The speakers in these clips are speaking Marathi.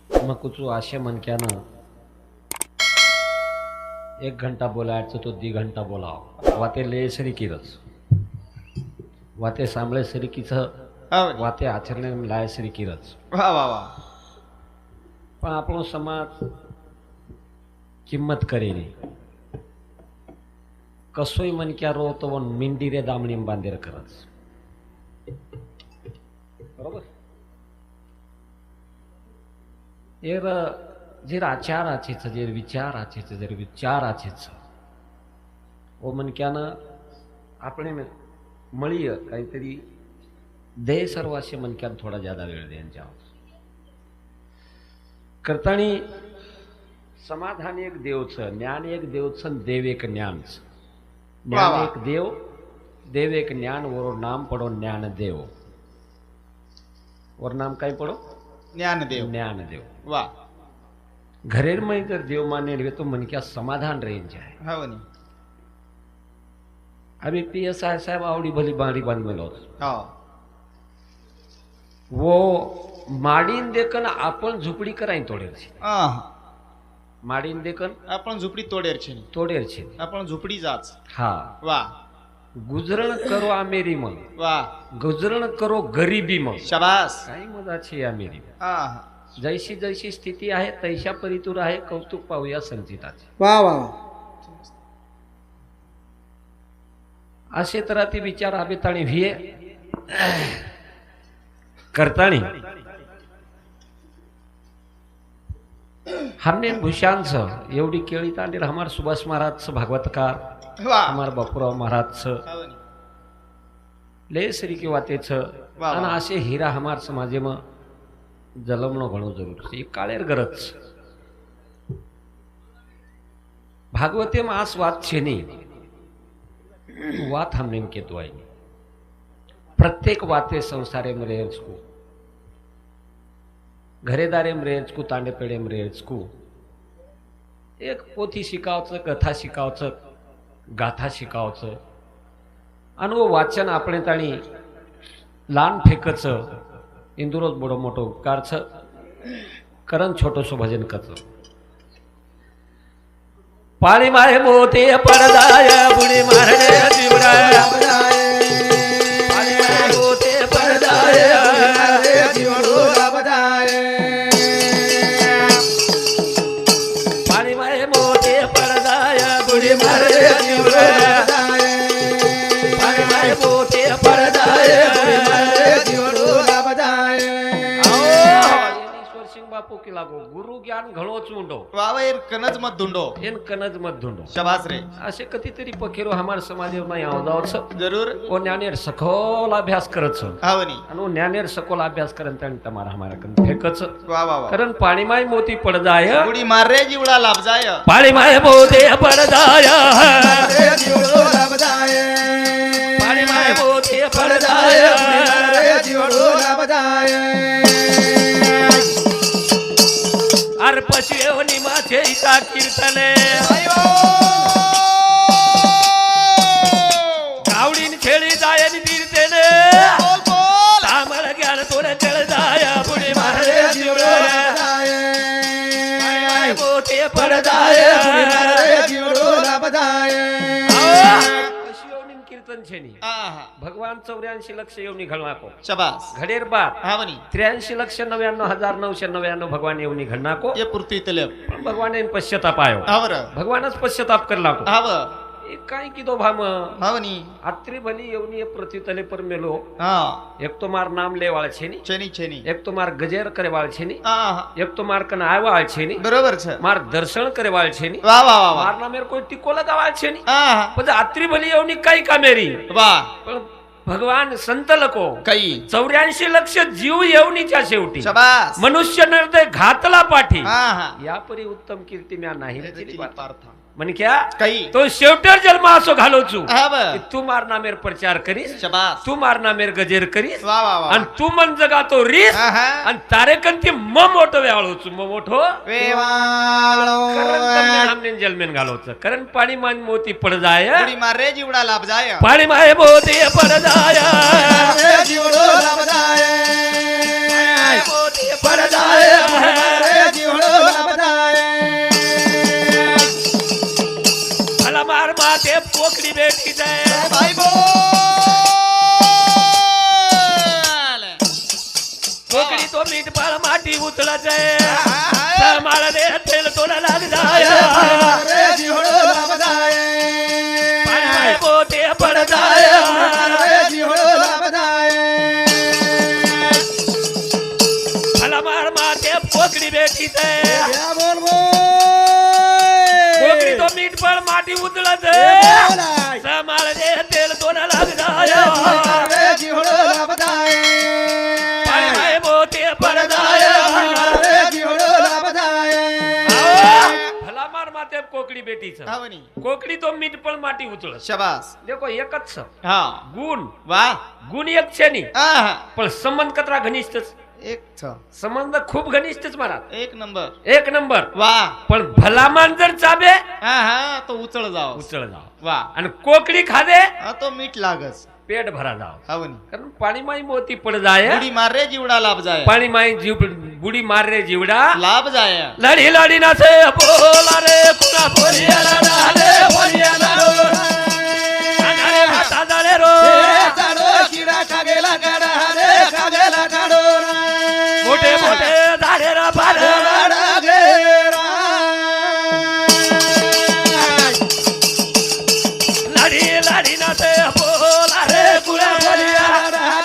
मकुचू आशे मनक्यानं 1 घंटा बोलायचं तो 2 घंटा बोलाव वाते लय सरीकीरच वाते सांभळे सरीकीचं वाते आचरणे लाय सरीकीरच वा वा वा पण આપણો સમાજ કિંમત કરે નહીં કશોય મનક્યા રો તો મીંડી રે દામણી બાંધેર કરસ બરોબર એર જે આચાર આછે છે જે વિચાર આછે છે જે વિચાર આછે છે ઓ મનક્યાના આપણે મળીએ કાંઈતરી દેહ સર્વાશે મનક્યાને થોડા જ્યાદા વેળ દે જાઓ કરતાણી समाधान एक देव छ ज्ञान एक देव छ देव एक ज्ञान छ ज्ञान एक देव देव एक ज्ञान और नाम पड़ो ज्ञान देव और नाम काय पड़ो ज्ञानदेव ज्ञानदेव वा घरेर में जर देव माने रहे तो मन क्या समाधान रह जाए हो नी अभी PSI साहब आवड़ी भली बाड़ी बंद में लो हो वो माडीन देखन आपण झुपडी कराई तोडेर छे माडीन देखन आपण झुपडी तोडेर छे तोडेर छे आपण झुपडी जाच हा वा गुजरण करो आमेरी मग वा गुजरण करो गरीबी मग शाबास काही मजा छे आमेरी हा जैसी जैसी स्थिती आहे तैशा परितूर आहे कौतुक पाहूया संचिताचे वा वा असे तर ती विचार आबेताणी व्हिये करताणी हमने भूषान छ एवढी केळी तांडेर हमार सुभाष महाराज छ भागवतकार वा हमार बापूराव महाराज छ हो नी ले श्री के वाते छ वाह, અને वाह. આશે હીરા हमार समाजेમાં જલમનો ઘણો જરૂર છે એ કાળેર ગરજ છે ભાગવતેમાં આ વાત છે નહીં વાત हमने કહેતો હોય प्रत्येक वाते संसारे में रहेचकू घरेदारे में रहेचकू तांडे पेड़े में रहेचकू एक पोथी शिकावचं कथा शिकावचं गाथा शिकावचं आणि वो वाचन આપણે તાણી લાન ફેકच इंदुरोज बडो मोठो उपकार छ करण छोटोसो भजन करतो पाणी माय मोते पडदाय बुडी मारणे जीवराय पाणी माय मोते पडदाय पाणी माय मोते पडदाय बुडी मारणे जीवराय पाणी माय मोते पडदाय बापू की लागो गुरु ज्ञान घळो चुंडो वावा एर कनज मत धुंडो एन कनज मत धुंडो शाबास रे असे कधीतरी पखेरो हमार समाजे में आवदाव छ जरूर ओ ज्ञानेर सखोल अभ्यास करत छ हो नी आणि ज्ञानेर सखोल अभ्यास करन त्यान तमारा हमारा कन फेकच वा वा वा कारण पाणी माय मोती पड जाय बुडी मार रे जीवडा लाभ जाय पाणी माय मोती पड जाय पाणी माय मोती पड जाय अर पशुनी माझे इता कीर्तने गावडीन छेडी जाय तीर्थेने तामळ ज्ञान तोरे चळ जाय बुडी मारे जीवराय मोते पडदाय पशुनी कीर्तन छेनी भगवान 84 लक्ष येवनी घळनाको शाबास घडेर बात हा वनी 83,99,999 भगवान येवनी घडनाको ये पूर्ती तलब पण भगवान पश्चाताप आयो हावर भगवानच पश्चाताप करला को हाव काय किदो भाम हा वनी आत्री भली येवनी प्रतितले पर मेलो हा एक तो मार नाम ले वाळ छेनी छेनी छेनी एक तो मार गजेर करे वाळ छेनी हा एक तो मार कन आय वाळ छेनी बरोबर छ मार दर्शन करे वाळ छेनी वा वा वा वा मार ना मेर कोई टिको लगा वाळ छेनी हा पण आत्री भली येवनी काय कामेरी वा पण भगवान संत लको काही 84 लक्ष जीव येवनीच्या शेवटी शाबास मनुष्य निर्दय घातला पाठी हा हा या परी उत्तम कीर्ती म्या नाही रचिली बात. पार्थ म्हण क्या काही तो शेवटर जन्म असो घालोचू हाव की तू मारना मेर प्रचार करीस शाबास तू मारना मेर गजेर करीस वा वा वा आणि तू मन जगा तो रीस हा हा आणि तारे कंती म मोठो व्याळोचू म मोठो वेवाळो कारण તમને हमने जलमेन घालोच कारण पाणी मान मोती पड जाय बुडी मार रे जीवडा लाभ जाय पाणी माय मोती पड जाय जीवडो लाभ जाय मोती पड जाय उचलायचंय समाळ दे तेल तोला लाग जाय रे जिवळा लाभ जाय पाय पोते पड जाय रे जिवळा लाभ जाय मला मार माते पोकडी बेटीच या बोल पोकडी तो मीठ पण माटी उचलत समाळ दे तेल तोला लाग जाय रे जिवळा लाभ जाय पाय पोते पड जाय रे जिवळा लाभ जाय भला मार माते कोकडी बेटीच हावनी कोकडी तो मीठ पण माटी उचलत शाबास देखो एकच छ. हा गुण वाह गुण एक છે ની आहा पण संबंध कतरा घनिष्ठच एक छ संबंध खूप घनिष्ठच महाराज एक नंबर एक नंबर वाह पण भलामान जर चाबे हा हा तो उचल जाओ उचळ जाव वाह आणि कोकडी खादे हा तो मीठ लागस पेट भरा जाव हावनी कारण पाणी माई मोती पड जाय बुडी मार रे जिवडा लाभ जाय पाणी माई जीव बुडी मार रे जीवडा लाभ जाय लढी लढी नाचे बोला रे कुणा बोलिया लढा रे बोलिया लढो अरे माता झाले रो चाडो किडा कागेला काढा रे कागेला काढो मोठे मोठे झाडे रा पार लढी लढी नाचे बोला रे कुणा बोलिया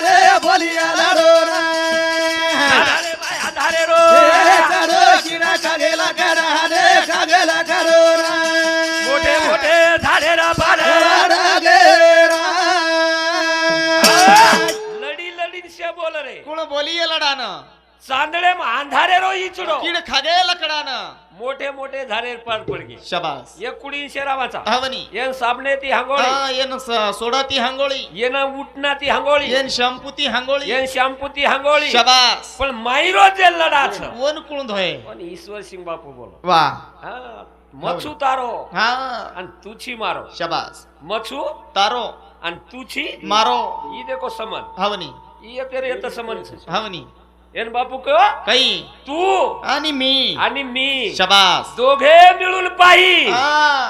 रे बोलिया लाडो अरे बाया धारे रो चाडो किडा कागेला काढा रे कागेला काढो मोठे मोठे झाडे रा पार लढी लढी शे बोल रे कोण बोलिये लढानं चांदळे अंधारे रो इचडो किड खागे लकडानं मोठे मोठे झाडे पार पडगे शाबास एक कुडी शेरावाचा हावनी येन साबणे ती हांगोळी हा येन सोडाती हांगोळी येन उठना ती हांगोळी येन शंपुती हांगोळी येन शॅम्पू ती हांगोळी शाबास पण माईरो जे लढाच वन कुळून धोय पण ईश्वर सिंग बापू बोलो वा हा मच्छू तारो हा आणि तुची मारो शाबास मच्छू तारो आणि तुची मारो ई देखो समन हावनी ई तेरे येत समन हावनी एन बापू क काही तू आणि मी आणि मी शाबास दोघे मिळून पाही हा.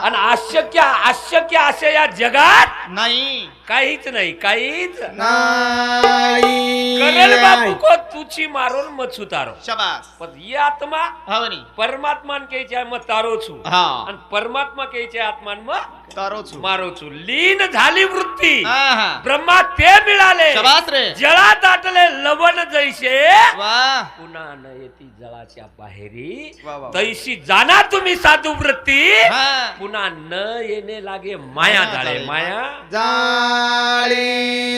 आणि अशक्य अशक्य असे या जगात नाही काहीच नाही काहीच नाही करेल बापू को तुची मारून मत सुतारो शाबास पण ये आत्मा हावनी परमात्मान केच्या मग तारो छु हा आणि परमात्मा केच्या आत्मान मग तारो छु मारो छु लीन झाली वृत्ती हा हा ब्रह्मा ते मिळाले शाबास रे जळा दाटले लवण जैसे वा पुन्हा न येती जळाच्या बाहेरी वा, वा. तैशी जाना तुम्ही साधू वृत्ती हा पुन्हा न येणे लागे माया झाले माया जाळी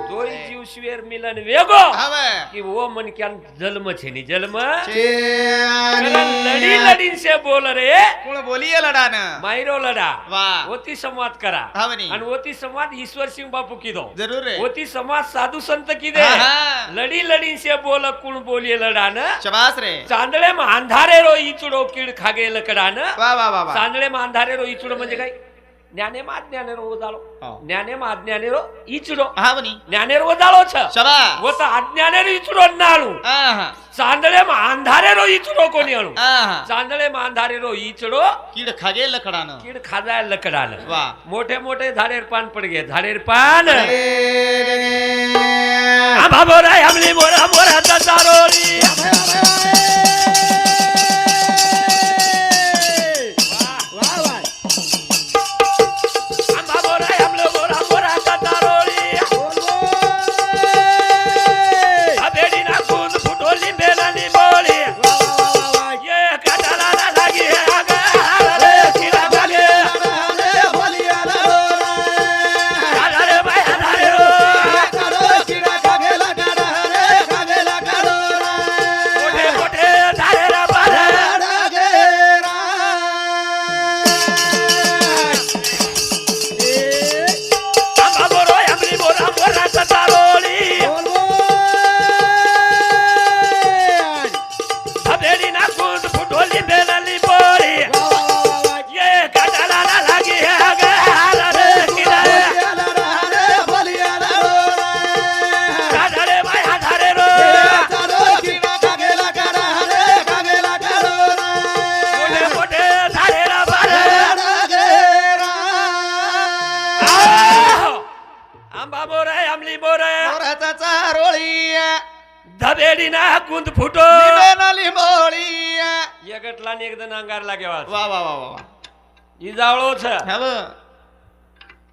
दोन जीव शिवेर मिलन वेगो हवे कि वो मन क्या जन्म छेनी जन्म चेनी लड़ी लड़ी से बोल रे कोण बोलिये लढानं मायरो लढा वा ओती संवाद करा हावनी आणि ओती संवाद ईश्वर सिंह बापू की दो जरूर रे ओती संवाद साधू संत की दे हा, हा. लड़ी लड़ी से बोल कुण बोलिये लढान शाबास रे चांदळे मा अंधारे रो इचुडो किड खागे लकडान वा वा वा वा चांदळे मा अंधारे रो इचुडो म्हणजे काय ज्ञाने मा अज्ञाने रो उदाळो हो. ज्ञाने मा अज्ञाने रो इचुडो हावनी ज्ञाने रो उदाळो छ शाबास वो तर अज्ञाने रो इचुडो नाळू हा हा चांदळे मा अंधारे रो इचुडो कोणी आणू हा हा चांदळे मा अंधारे रो इचुडो किड खागे लकडानं किड खाजाय लकडान वा मोठे मोठे झाडेर पान पडगे झाडेर पान रे आंबा बोराय हमली मोरा मोराचा चारोळी आंबा बोराय हमलो मोरा मोराचा चारोळी अबेडी ना खून फुटोली बेलाली बोळी ये काटाला ना लागी हे आगा रे किला बागे आला रे बाय आला रे रो मोठे मोठे झाडे रा बारा आंबा बोराय हमली मोरा मोराचा चारोळी अबेडी ना खून फुटोली बेलाली बोळी ये काटाला ना लागी हे आगा रे किला आला रे बाय आला रे रो मोठे मोठे झाडे रा बारा आंबा बोराय आमली बोराय चारोळी धबेडी ना कुंद फुटो निवेन जगतला ने एकदम अंगार लागेवा वा वा वा वा ઈ જાવળો છે હવે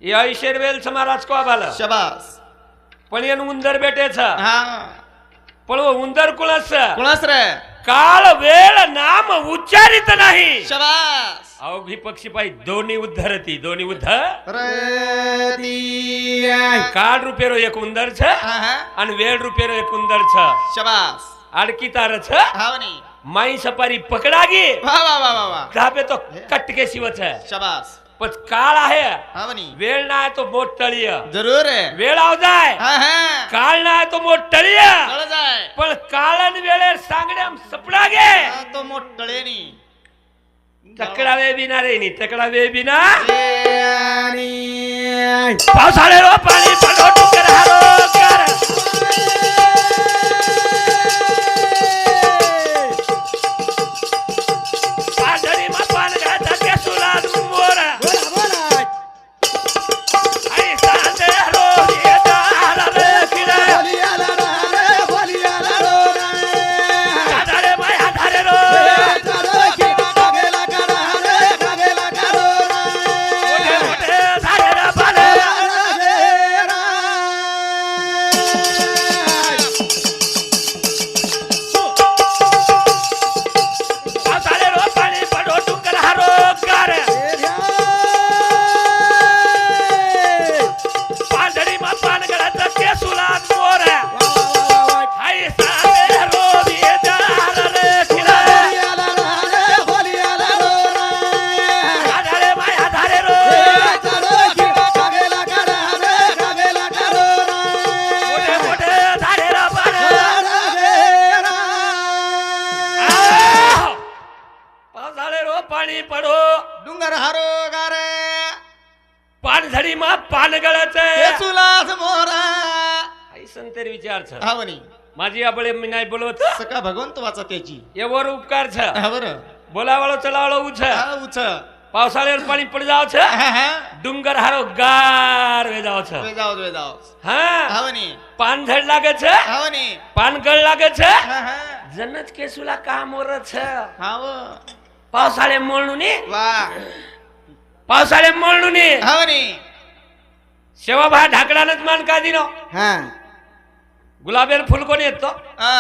એ ઐશ્વર વેલ છે માં રાજકોવાલ શબાસ પણ એનું ઉંદર બેઠે છે હા પણ ઓ ઉંદર કુળસ છે કોણસ રે કાળ વેળ નામ ઉચ્ચારિત નહીં શબાસ આવો ભી પક્ષી ભાઈ ધોની ઉદ્ધર હતી ધોની ઉદ્ધર રે દી કાળ રૂપેરો એક ઉંદર છે હા હા અને વેળ રૂપેરો એક ઉંદર છે શબાસ આડકી તાર છે હાવની માઈ સપારી પકડાગી વાહ વાહ વાહ વાહ વાહ ધાબે તો કટકે શિવ છે શબાસ પછી કાળ आहे હાવની વેળ ના आहे तो મોટ તળિય જરૂર હે વેળ આવ જાય હા હા કાળ ના आहे तो મોટ તળિય તળ જાય પણ કાળન વેળે સાંગડે આમ સપડાગે આ તો મોટ તળે ની તકડાવે બિના રે ની તકડાવે બિના લેની પાવસાળે રો પાણી પડો ટુકર હારો કર પાડરી માં પાન ગાતા કે સુલા મોરા બોલા બોલા આઈ સાંદે રો એ દારા રે કિરે બોલિયાલા રે બોલિયાલા રો રે આધારે માય આધારે રો તારો કે કાગેલા કરા રે કાગેલા કરો મોટે રે મોટે ધારે રા બાલે પાવસાળે રો પાણી પડો ટુકર હારો કર પાડરી માં પાન ગાતા કે સુલા મોરા આઈ સાંદે રો એ દારા રે કિરે આધારે માય આધારે રો મોટે મોટે ધારે રા બાલે પાવસાળે રો પાણી પડો ડુંગર હારો ગારે પાનઝડી માં પાન ગળે છે કેસુલાસ મોરા આઈ સંતેર વિચાર છે हावनी माझी आबळे मिनाय बोलवत सका भगवंतवाचा त्याची एवर उपकार છે हावर બોલાવાળો ચલાવાળો ઉ છે हा उच પાવસાળે પાણી પડી જાવ છે हा हा ડુંગર હારો ગાર વે જાવ છે वे जाओ હા हावनी પાનઝડ લાગે છે हावनी પાનગળ લાગે છે हा हा જનત કેસુલા કામ ઓર છે हाव પાવસાળે મોળનું ની वा પાવસાળે મોળનું ની हावनी સેવા ભા ઢાકડાને જ માન કાદીનો हा ગુલાબેર ફૂલ કોની હતો हा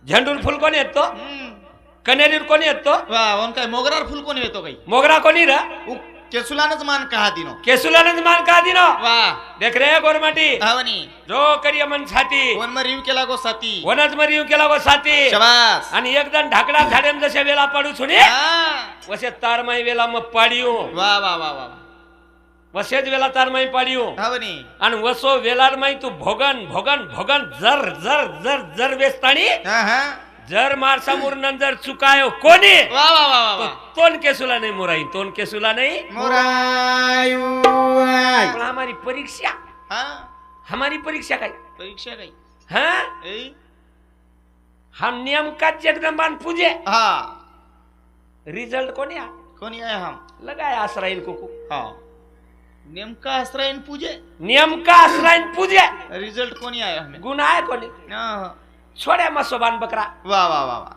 झेंडूर फुल कोणी येतो कनेरीर कोणी येतो वा वन काय मोगरार फुल कोणी येतो काही मोगरा कोणी रा उ केसुलानच मान कहा दिनो केसुलानंद मान का दिनो वा देख रे गोरमाटी हावनी जो करिय मन छाती वन म रिव केला गो साथी वनज मरियू केला व साथी शाबास आणि एकदम ढाकडा झाडेम जसे वेला पाडू छुनी हा वसे तारमाई वेला म पाडियो वा वा वा वा वसेज वेला तारमाई पाडियो हावनी आणि वसो वेलारमाई तू भोगन भोगन भोगन जर जर जर जर वेस्ताणी हा हा जर मारसामूर नंतर चुकायो कोणी वा वा वा वा तो वा तोन केसुला नहीं मोराई तोन केसुला नहीं मोरायू पण हमारी परीक्षा हा हमारी परीक्षा काय परीक्षा काही हाँ ए हम नियम का जगदंबान पूजे हा रिजल्ट कोणी आ? कोणी आहे हम लगाया आसराइन कुकू हा नेमका आश्रयन पूजे नियम का आसराइन पूजे रिझल्ट कोणी आहे हमें गुन्हा आहे कोणी हा छोड्या मसोबान बकरा वा वा वा वा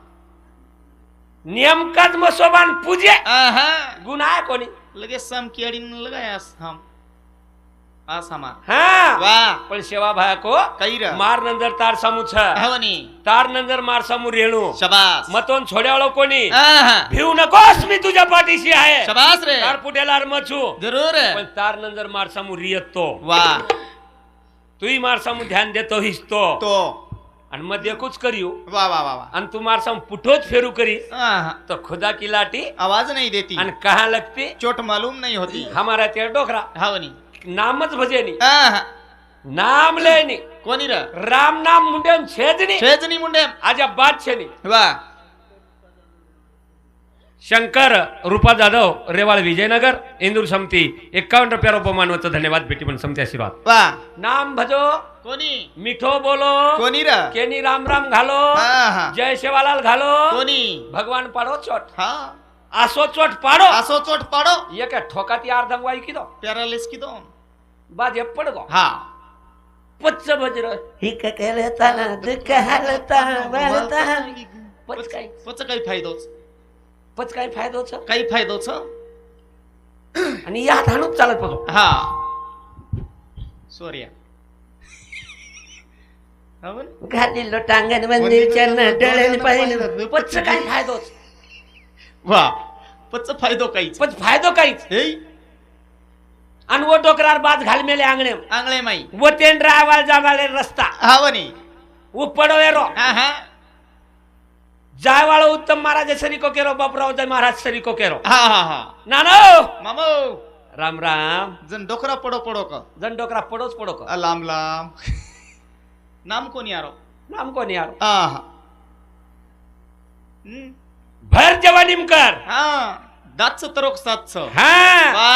नियम काच मसोबान पूजे आहा गुन्हा आहे कोणी लगेच सम केडीन लगाया हम आस हमार हाँ वा पण सेवा भाया को काही र मार नंतर तार सामू छ हवनी तार नंतर मार सामू रेणू शाबास मतोन छोड्यावाळो कोणी आहा भिवू नकोस मी तुझ्या पाठीशी आहे शाबास रे तार पुटेलार मचू जरूर पण तार नंतर मार सामू रियतो वा तुही मार सामू ध्यान देतो हिस तो तो आणि मध्ये कुछ करियो वा वा वा वा आणि तू मार सामू पुठोच फेरू करी आहा तो खुदा की लाठी आवाज नहीं देती आणि कहाँ लगती चोट मालूम नहीं होती हमारा तेरा डोकरा हवनी नामच भजेनी आहा नाम लेनी कोणी र राम नाम मुंडेन छेदनी छेजनी मुंडे आजा बात छेनी वा शंकर रूपा जाधव रेवाळ विजयनगर इंदूर समिती 51 रुपया उपमानवचं धन्यवाद भेटी पण समिती आशीर्वाद वा नाम भजो कोणी मिठो बोलो कोणी र केनी राम राम घालो आहा जय सेवालाल घालो कोणी भगवान पाडो चोट हा आसो चोट पाडो असो चोट पाडो ये क्या ठोकाती अर्धंगवाई की दो प्यारालेस की दो बाजे पड गो हा पच्च बजर हिक केलता दुख हालता वालता पच काय पच काही फायदोच पच काय फायदोच काही फायदोच आणि या हाणून चालत पडतो हा सोर्या घालील टांगण मंदिरच्या डळण पाहिलं पच काय फायदोच वा पच फायदो काहीच पच फायदो काहीच हे आणि वो डोकरार बाज घाल मेले आंगणे आंगळे माई वो तेंड्रा आवाज जावाले रस्ता हावनी वो पडवेरो हा हा जाय वाळो उत्तम महाराज सरी को केरो बापराव जय महाराज सरी को केरो हा हा हा नानो मामो राम राम जन डोकरा पडो पडो का जन डोकरा पडोच पडो का लांब लांब नाम कोणी यारो नाम कोण यार हा हा भर जवानीमकर हा दातच तरोक सातच हा वा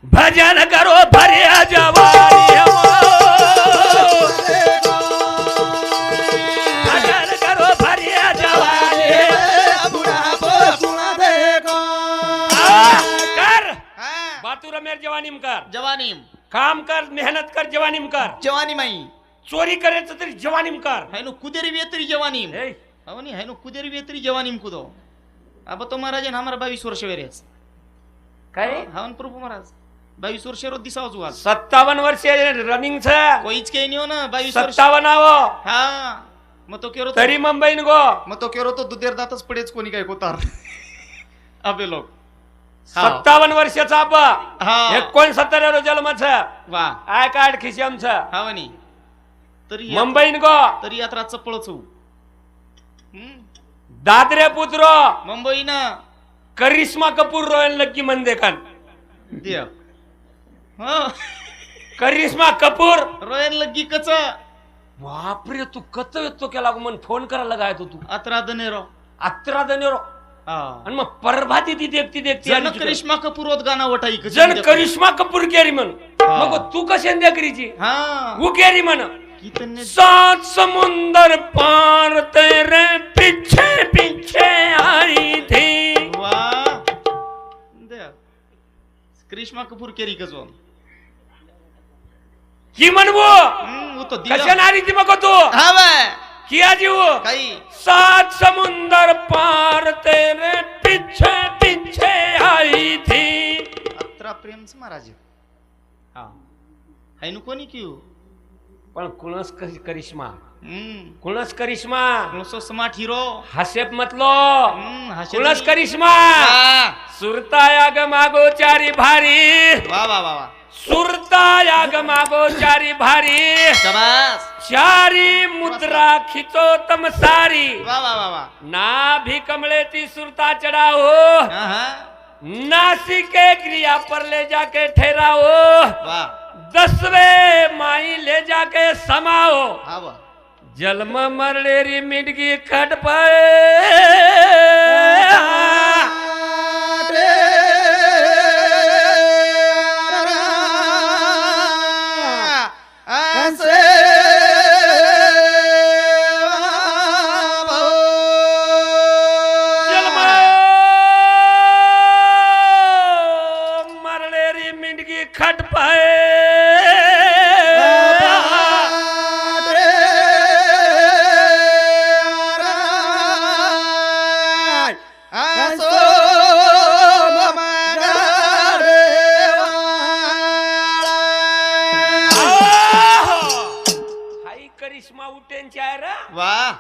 भजन करो भरिया जवानी भजन करो भरिया जवानी कर बातूर मेर जवानीमकर जवानी काम कर मेहनत कर जवानीमकर जवानी माई चोरी करायचं तरी जवानीमकर हैनो कुदेरी वेतरी जवानी हवनी हैनो कुदेरी वेतरी जवानी कुदो अब तो महाराज हमारा 22 वर्ष वेरेस काय हवन प्रभु महाराज 22 वर्ष रो दिसाव जुआ 57 वर्ष रनिंग छ कोईच काही नाही हो ना 22 वर्ष 57 आवो हा मग तो केरो तरी मुंबईन गो मग तो केरो तो दुधेर दातच पडेच कोणी काय कोतार अबे लोक 57 वर्षाचा आबा हा 69 रो जन्म छ वा आय कार्ड खिशाम छ हावनी तरी मुंबईन गो तरी यात्रा चपळच हो दादरे पुत्रो मुंबई ना करिश्मा कपूर रॉयल लक्की मन देखन दिया हो करिश्मा कपूर रोयन लग्गी कच बापरे तू कत येतो केला मन फोन करायला लगायतो तू अत्रा दनेरो अत्रा दनेरो हा आणि मग परभाती ती देखती देखती जन करिश्मा कपूर होत गाना वटाई जन करिश्मा कपूर केरी म्हण मग तू कशी देखरीची हा वो केरी म्हण कितने सात समुंदर पार तेरे पीछे पीछे आई थी वाह दे करिश्मा कपूर केरी कजो की म्हणवो वो तो दिया कशा नारी ती मग तू हा बे किया जी वो काही सात समुंदर पार तेरे पीछे पीछे आई थी अत्रा प्रेम से महाराज हा हैनु कोणी क्यू पण कुणस करिश्मा कुणस करिश्मा कुणसो स्मार्ट हिरो हसेप मतलो हसे कुणस करिश्मा वाह सुरताया ग मागो चारी भारी वाह वाह वाह सुरताया ग मागो चारी भारी शाबाश चारी मुद्रा खिचो तम सारी वाह वाह वाह वाह ना भी कमले ती सुरता चढ़ाओ हाँ हाँ नासिके क्रिया पर ले जाके ठहराओ वाह 10वें माई ले जाके समाओ हाँ वाह जन्म मरलेरी मिटगी खट पाए जन्म मरलेरी मिटगी खट पाए करिश्मा उठेन चाहे वाह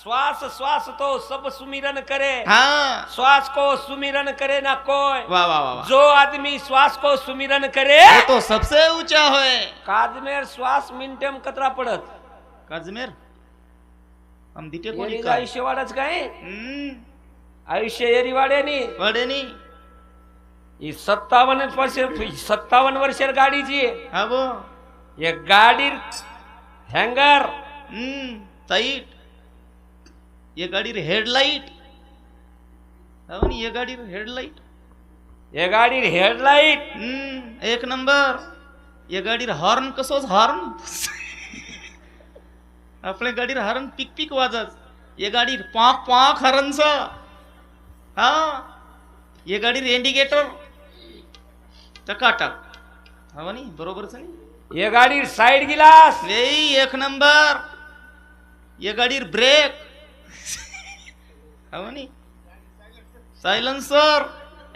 श्वास श्वास तो सब सुमिरन करे हाँ श्वास को सुमिरन करे ना कोई वाह वाह वाह जो आदमी श्वास को सुमिरन करे वो तो सबसे ऊंचा है काजमेर श्वास मिनिटेम कतरा पडत काजमेर हम दिटे कोणी येणीचं आयुष्य वाढच काय हम्म आयुष्य एरी वाढेनी वडेनी ही 57 वर्षेर गाडीची हा वो एक गाडी हँगर टाइट ये गाडी हेडलाइट अवन ये गाडी हेडलाइट ये गाडी हेडलाइट एक नंबर ये गाडी हॉर्न कसोच हॉर्न आपल्या गाडीर हॉर्न पिक पिक वाजत ये गाडी पाक पाक हॉर्नच हा ये गाडीर इंडिकेटर टकाटक हा नी बरोबरच नी ये गाडी साइड गिलास एक नंबर ये गाडीर ब्रेक हो नी सायलन्सर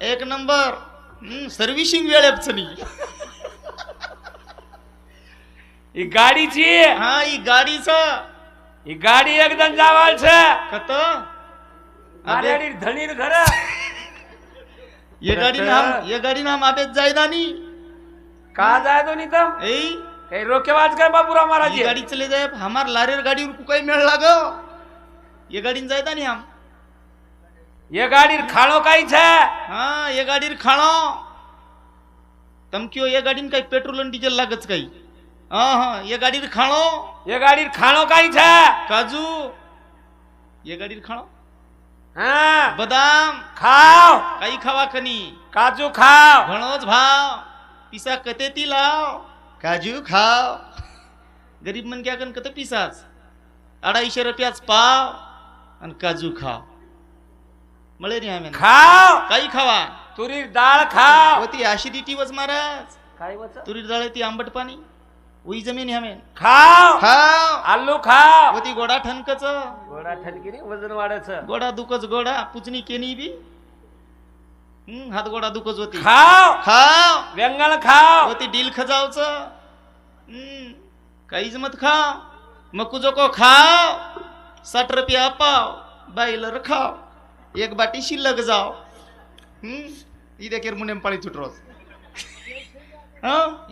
एक नंबर. सर्व्हिसिंग वेळ अडचणी. ही गाडीची हा ही गाडीचं ही गाडी एकदम जावाल छे कत मारेडी धणीर घर ये गाडी नाम आबेत जायदा नी का जाय तो नी तम ए काही रोकेवाज काय बाबूराव महाराज ये गाडी चले जाए हमार लारेर गाड़ी को कोई मेल लागो ये गाड़ी जायदा नी हम ये गाडी खाणो काही छे हाँ ये गाड़ी खाणो तम क्यों ये गाड़ी काही पेट्रोल आणि डीजल लागच काही हाँ हाँ ये गाड़ी खाणो ये गाडी खाणो काही छे काजू ये गाड़ी खाणो हा बदाम खाव काही खावा कनी काजू खाव घणोच भाव पिसा कते ती लाव काजू खाव गरीब मन क्या कन कते पिसाच 250 रुपयाच पाव आणि काजू खाव मळे रे आम्ही खाव काही खावा तुरी डाळ खाव होती ऍसिडिटी वच महाराज काय वच तुरी डाळ ती आंबट पाणी उई जमीन हमें खाव खाव आलू खाव होती गोडा ठणकच गोडा ठणकीने वजन वाढायचं गोडा दुखच गोडा पुचनी केनी बी हात गोडा दुखच होती खाव खाव व्यंगण खाव होती डील खजावच काहीच मत खाव मकू जोको खाव 60 रुपया पाव बाईलर खाव एक बाटी शिल्लक जाव ई देखील मुनेम पाळी तुटरोज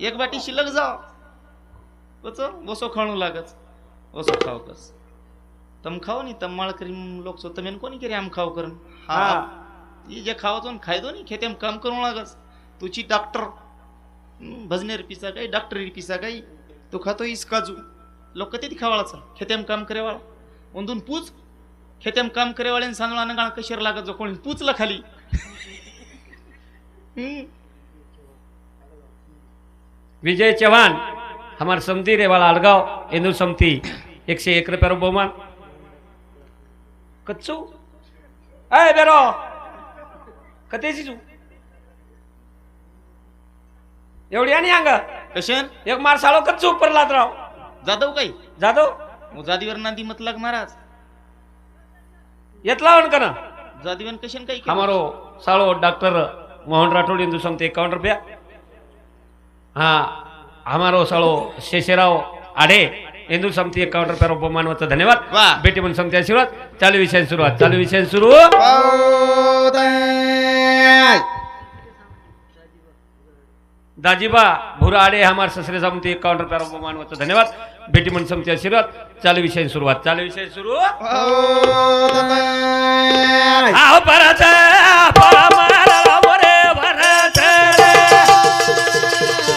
एक बाटी शिल्लक जाव वसो खाणू लागच वसो खाव कस तम खाओ नी तम माळ करी लोक सो तमेन कोणी केरी आम खाव करन हा ये जे खावतो न खायदो नी खेतेम काम करू लागस तुची डॉक्टर भजनेर पिसा काही डॉक्टर पिसा काही तो खातो इस काजू लोक कधी खावाळाचा खेतेम काम करेवाळ ओंदून पूच खेतेम काम करेवाळे सांगला नगाळ कशेर लागत जो कोणी पूचला खाली विजय चव्हाण हमार समती रेवाला आडगाव इंदू समती 101 रुपया बहुमान कच्चू अय बेरो कतेची तू एवढी आणि अंग कशन एक मार साळो कच्चू परलात राव जाधव काही जादव जादीवर नांदी मत लाग महाराज येतला वन कना जादीवन कशन काही हमारो साळो डॉक्टर मोहन राठोड इंदू समती 51 रुपया हाँ हमारो साळो शेषराव आडे इंदू समती 51 रुपया बहुमान वच धन्यवाद वाह. बेटी म्हणून समती आशीर्वाद चालू विषय सुरुवात चालू विषय सुरू दाजीबा भुरा आडे हमार ससरे समती 51 रुपया बहुमान वच धन्यवाद बेटी म्हणून समती आशीर्वाद चालू विषय सुरुवात चालू विषय सुरू आओ परत परमाला वरे वरत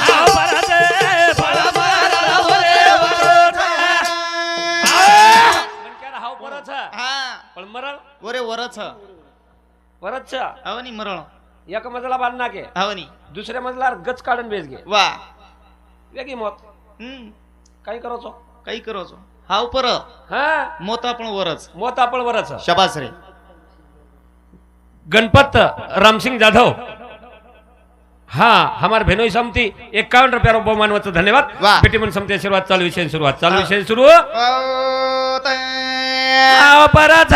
आओ परत परमाला वरे वरत मन क्या हाव परत हा पण मरण वरे वरच परत हवनी मरण एक मजला बांधना के हवनी दुसऱ्या मजला गच काढून बेस घे वा वेगळी मत काही करायचो काही करोचो हाव पर हा मोत आपण वरच मत आपण वरच शबास रे गणपत रामसिंग जाधव हाँ हमार भेनोई समती 51 रुपया बहुमान वच धन्यवाद वाह. बेटी म्हणून समती आशीर्वाद चालू विषय सुरुवात चालू विषय सुरू परत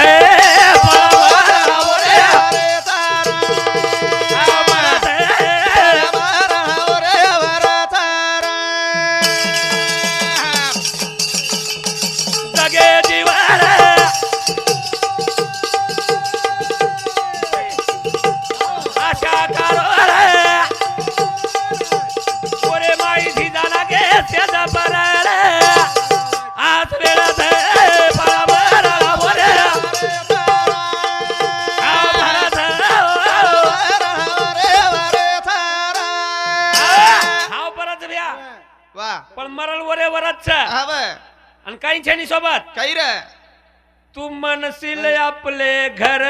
पण मरण वरे वरच आणि काही छानी सोबत काही रे तू मनशील आपले घर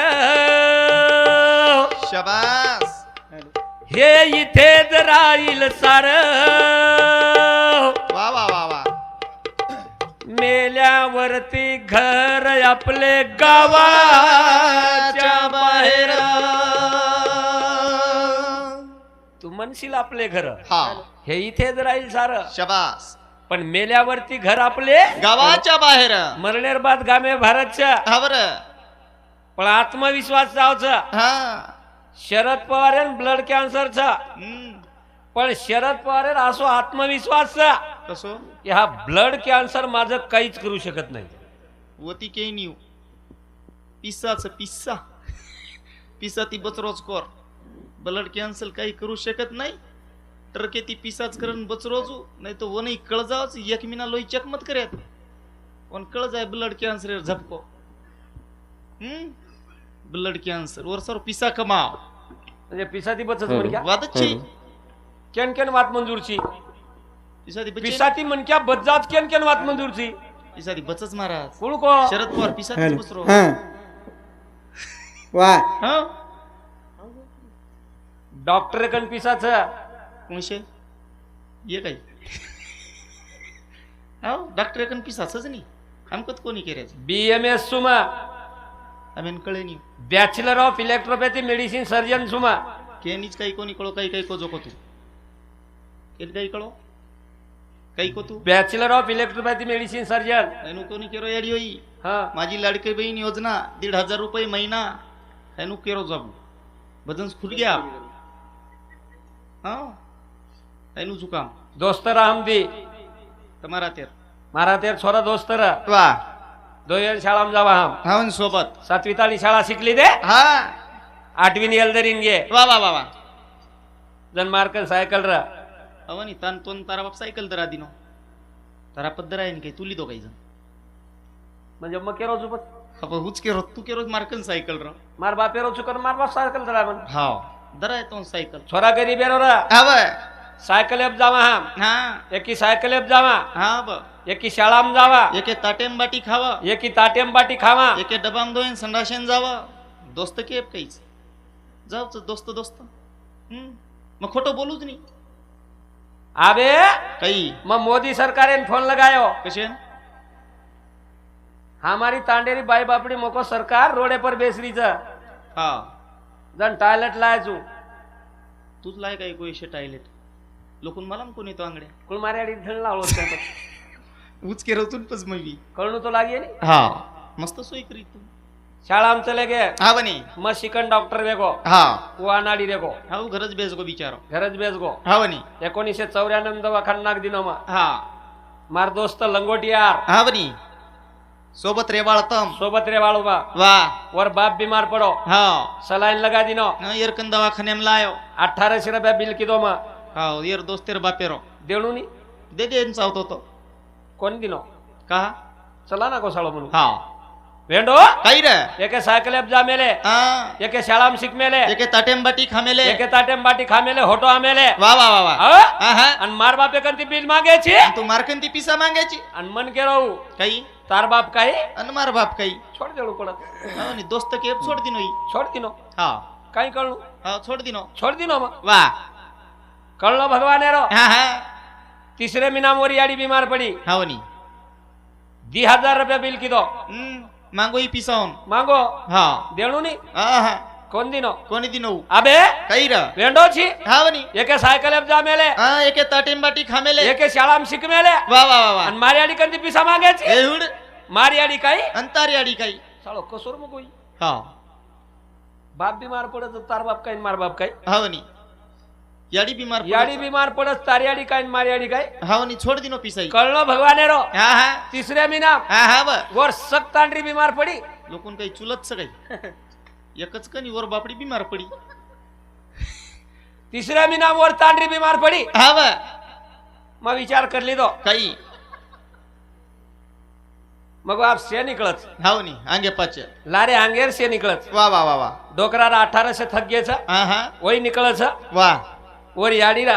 शबास हे इथेच राहील सार वा वा वा वा मेल्यावरती घर आपले गावाच्या बाहेर तू म्हणशील आपले घर हा हे इथेच राहील सार शबास पण मेल्यावरती घर आपले गावाच्या बाहेर मरणेर बाद गामे भारतच्या हा बर पण आत्मविश्वास जावचा हा शरद पवार ब्लड कॅन्सरचा हम्म. पण शरद पवार असो आत्मविश्वासचा कसो की हा ब्लड कॅन्सर माझं काहीच करू शकत नाही वती के न्यू पिस्साच पिस्सा पिस्सा ती बचरोज कर ब्लड कॅन्सर काही करू शकत नाही तर के ती पिसाच करून बचरोजू नाही तो वनही कळ जावच एक मिना लोई चकमत करत पण कळ जाय ब्लड कॅन्सर झपको ब्लड कॅन्सर वर सर पिसा कमाव म्हणजे पिसाती बचत म्हणक्या वादची केन केन वात मंजूरची पिसा ती पिसाती म्हणक्या बजात केन केन वात मंजूरची पिसा ती बचच महाराज कोण को शरद पवार पिसा ती बचरो वा हा डॉक्टर कन पिसाच कोणशे ये काही हो डॉक्टर कन पिसाच नाही आमकत कोणी केरायचं BMS सुमा आम्ही कळे नाही bachelor of electropathy medicine surgeon सुमा केनीच काही कोणी कळो काही काही कोजो को तू केन काही कळो काही को तू bachelor of electropathy medicine surgeon एनु कोणी केरो याडी होई हा माझी लाडकी बहीण योजना 1,500 रुपये महिना एनु केरो जाबू बदन खुल गया हा एनु जुकाम दोस्त रामदी તમારા તેર मारा तेर छोरा दोस्त रा वा दोन शाळाम जावा हम हावन सोबत सातवी ताली शाळा शिकली दे हा 8वी एल्दरीन गे वा वा वा वा जन मार्कन सायकल रा अवनी तान तोन तारा बाप सायकल दरा दिनो तारा पद्धर आहे काही तुली तो काही जण म्हणजे मग केरो चुपत अब हुच केरो तू केरो मार्कन सायकल रा मार बापेरो चुकर मार बाप सायकल दरा मन हाव दरा आहे तो सायकल छोरा गरीब रा हाव सायकल एप जावा हम हा एकी सायकल एप जावा हा ब एकी शाळाम जावा एके ताटेम बाटी खावा एकी ताटेम बाटी खावा एके डबाम दोन संडाशेन जावा दोस्त केप काहीच जाऊच दोस्त दोस्त मग खोटं बोलूच नाही आबे काही मग मोदी सरकारे फोन लगायो कसे हमारी तांडेरी बाई बापड़ी मोको सरकार रोडे पर बेसरी च हा जन टॉयलेट लायचू तूच लाय काही कोयशे टॉयलेट लोकून मला कोणी तो आंगड्या कुल मारे अडी ठण लावलो उच के रतून पच मवी कळणू तो लागे नी हा मस्त सोय करी तू शाळा आम चले गे हा बने मग शिकन डॉक्टर वेगो हा वो अनाडी रेगो हा घरच बेस गो बिचारो घरच बेस गो हा बने 1994 दवाखाना नाग दिनो मा हा मार दोस्त लंगोटियार हा बने सोबत रेवाळतम सोबत रे वाळू बा वा वर बाप बीमार पड़ो हा सलाइन लगा दिनो न एरकन दवाखान्याम लायो 1800 रुपया बिल किदो मा हा एर दोस्तेर बापेरो देणू नी दे दे चावतो तो कोण दिनो का चला ना गोसाळो म्हणून हा वेंडो काही रे एके सायकल एप जा मेले हा एके शाळाम शिक मेले एके ताटेम बाटी खामेले एके ताटेम बाटी खा मेले होटो आमेले वा वा वा वा अ? हा हा आणि मार बापे कंती बिल मागेची तू मार्कन ती पिसा मागायची आणि मन के राहू काही तार बाप काही अन मार बाप काही छोड देऊ कोणत हा नी दोस्त केप सोड दिनो ही छोड दिनो हा काही कळू हा छोड दिनो छोड दिनो मग वा कळलो भगवान रो हा हा तिसरे मीना मोरी याडी बीमार पड़ी हा वनी 2000 रुपया बिल की दो मांगो ही पिसाऊन मांगो हा देणू नी हा हा कोण दिनो कोणी दिनो अबे काही रा वेंडो छी हा वनी एके सायकल एप जा मेले हा एके ताटेम बाटी खामेले एके शाळाम शिक मेले वा वा वा वा आणि मारी याडी कंती पिसा मागेची एवढ मारी याडी काही अंतारी आडी काही साळो कसोर मग होई हा बाप बीमार पडत तार बाप काही मार बाप काही हा वनी याडी बीमार याडी बीमार पडत तार याडी काही मार याडी काही हा वनी छोड दिनो पिसाई कळलो भगवान रो हा हा तिसऱ्या मीना हा हा व वर सक तांडरी बीमार पडी लोकून काही चुलतच काही एकच कनी वर बापडी बीमार पडी तिसऱ्या मीना वर तांडरी बीमार पडी हा व मग विचार कर ली दो काही मग आप से निकळत हा वनी आंगे पाचे लारे आंगेर से निकळत वा वा वा वा डोकरारा 1800 थक गेच हा हा वही निकळच वा वर याडीरा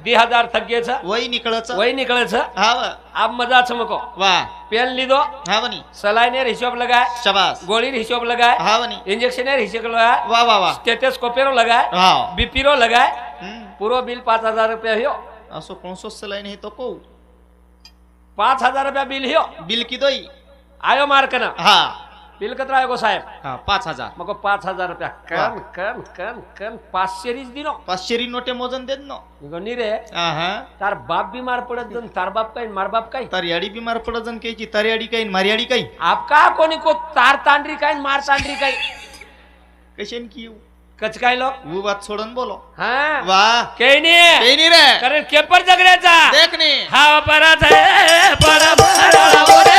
2000 थक गेच वही निकळच वही निकळच हा व आप मजा चमको वा पेन ली दो हा वनी सलाइनेर हिसाब लगाए शाबास गोळीर हिसाब लगाए हा वनी इंजेक्शनेर हिसाब लगाए वा वा वा स्टेथोस्कोपेरो लगाए हा बीपीरो लगाए पूरो बिल 5000 रुपया हियो असो कोणसो सलाईन हे तो को 5000 रुपया बिल हियो बिल की दोई आयो मार्कना हा बिलकत राय गो साहेब हा 5,000 मग 5,000 रुपया कन कन कन कन 500 રીજ દીનો 500 નોટે મોજન દેજ નો ગની રે હા તાર બાપ બીમાર પડત જન તાર બાપ કઈ માર બાપ કઈ તારી આડી બીમાર પડજન કઈ કી તારી આડી કઈ મારી આડી કઈ આપકા કોની को तार तांडरी कई मार तांडरी कई કશેન કીયું कचकाई लो वो बात छोडन बोलो हां वाह कई नहीं કઈ ની રે कारण केपर जगऱ्याचा देख ની हा परत है बड़ा बड़ा ओरे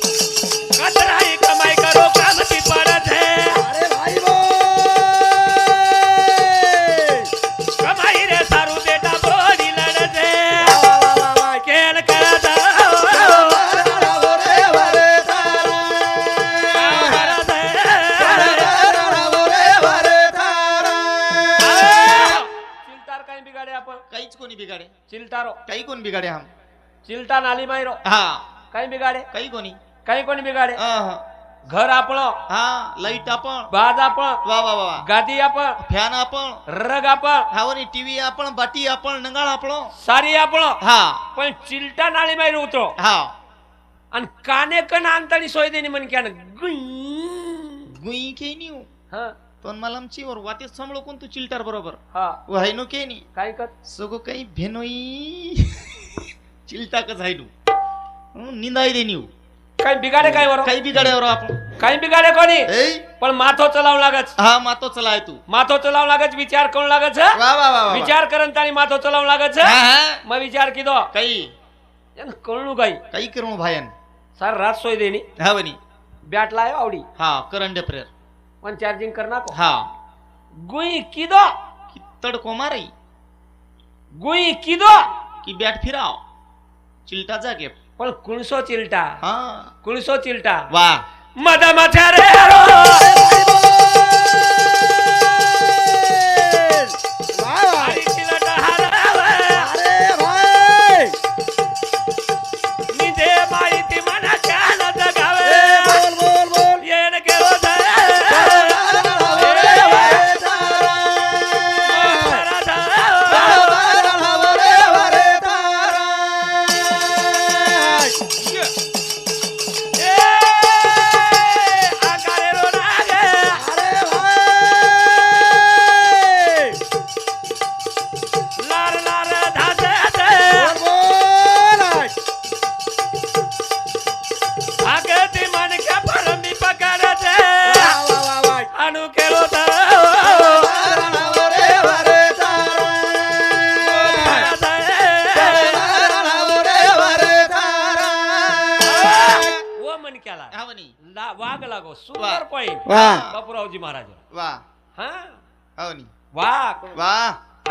कतराई कमाई करो काम की पड़त है अरे भाई वो कमाई रे सारू बेटा बोली लड़त है वाह वाह वाह खेल करत रे वरे तारा परत है रे वरे तारा चिलटार काही बिगाडे आपण काहीच कोणी बिगाडे चिलटारो काही कोण बिगाडे हम चिलटा नाली मायरो हा काही बिगाडे काही कोणी काही कोणी बिगाडे हा घर आपलं हा लाईट आपण बाज आपण वा वा वा गादी आपण फॅन आपण रग आपण हावनी टीव्ही आपण बाटी आपण नंगाळ आपण सारी आपलं हा पण चिलटा नाली मायरो उतरो हा आणि काने कण आणतानी सोय देणी म्हण क्या गुई के नी हा पण मला आमची वर वातेच सांभाळू कोण तू चिलटार बरोबर हा वाहिनो के नी काय कर सगो काही भेनोई चिलटा का जायडू निंदाई देनी काही बिगाडे काय वर काही बिगाड्यावर आपण काही बिगाडे कोणी ए पण माथो चलाव लागत हा मातो चलाय तू माथो चलाव लागत विचार करू लागत छ वा वा वा वा विचार करन ताणी माथो चलाव लागत छ हा हा मग विचार किदो काही एन कळणू काही काही करू भायन सार रात सोय देणी हा बनी बॅट लायो आवडी हा करंट प्रेयर पण चार्जिंग करना को हा गुई किदो की तडको माराई गुई किदो की बॅट फिराव चिलटा जागे पण कुणसो चिलटा हा कुणसो चिलटा वा मद मथारे वाह आणि चिलटा हरावा अरे भाई निजे माहिती मना चाल जगावे बोल बोल बोल येन केलो रे वरे तारा रे वरे तारा अरे भाई लार लार धासे बोल आगती मन का परमी पकडते वाह वाह वाह अनु केलो रे वरे तारा रे वरे तारा वो मन केला हा बनी वाघ लागो सुंदर पॉइंट वाह बापूरावजी महाराज वा हा हा बनी वाघ वा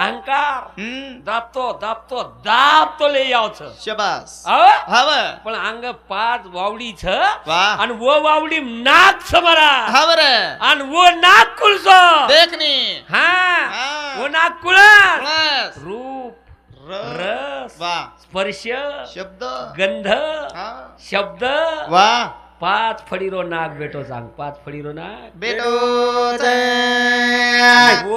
अहंकार हम्म दाबतो ले यावच शबास अहो, हा व पण अंग पाच वावडी छ वा आणि वो वावडी नाक समरा हा बर आणि वो नाक कुलसो देख नी हा हा. वो नाक कुळस प्लस रूप र रस वा स्पर्श शब्द गंध हा शब्द वा पाच फडीरो नाक बेटो सांग पाच फडीरो नाक बेटो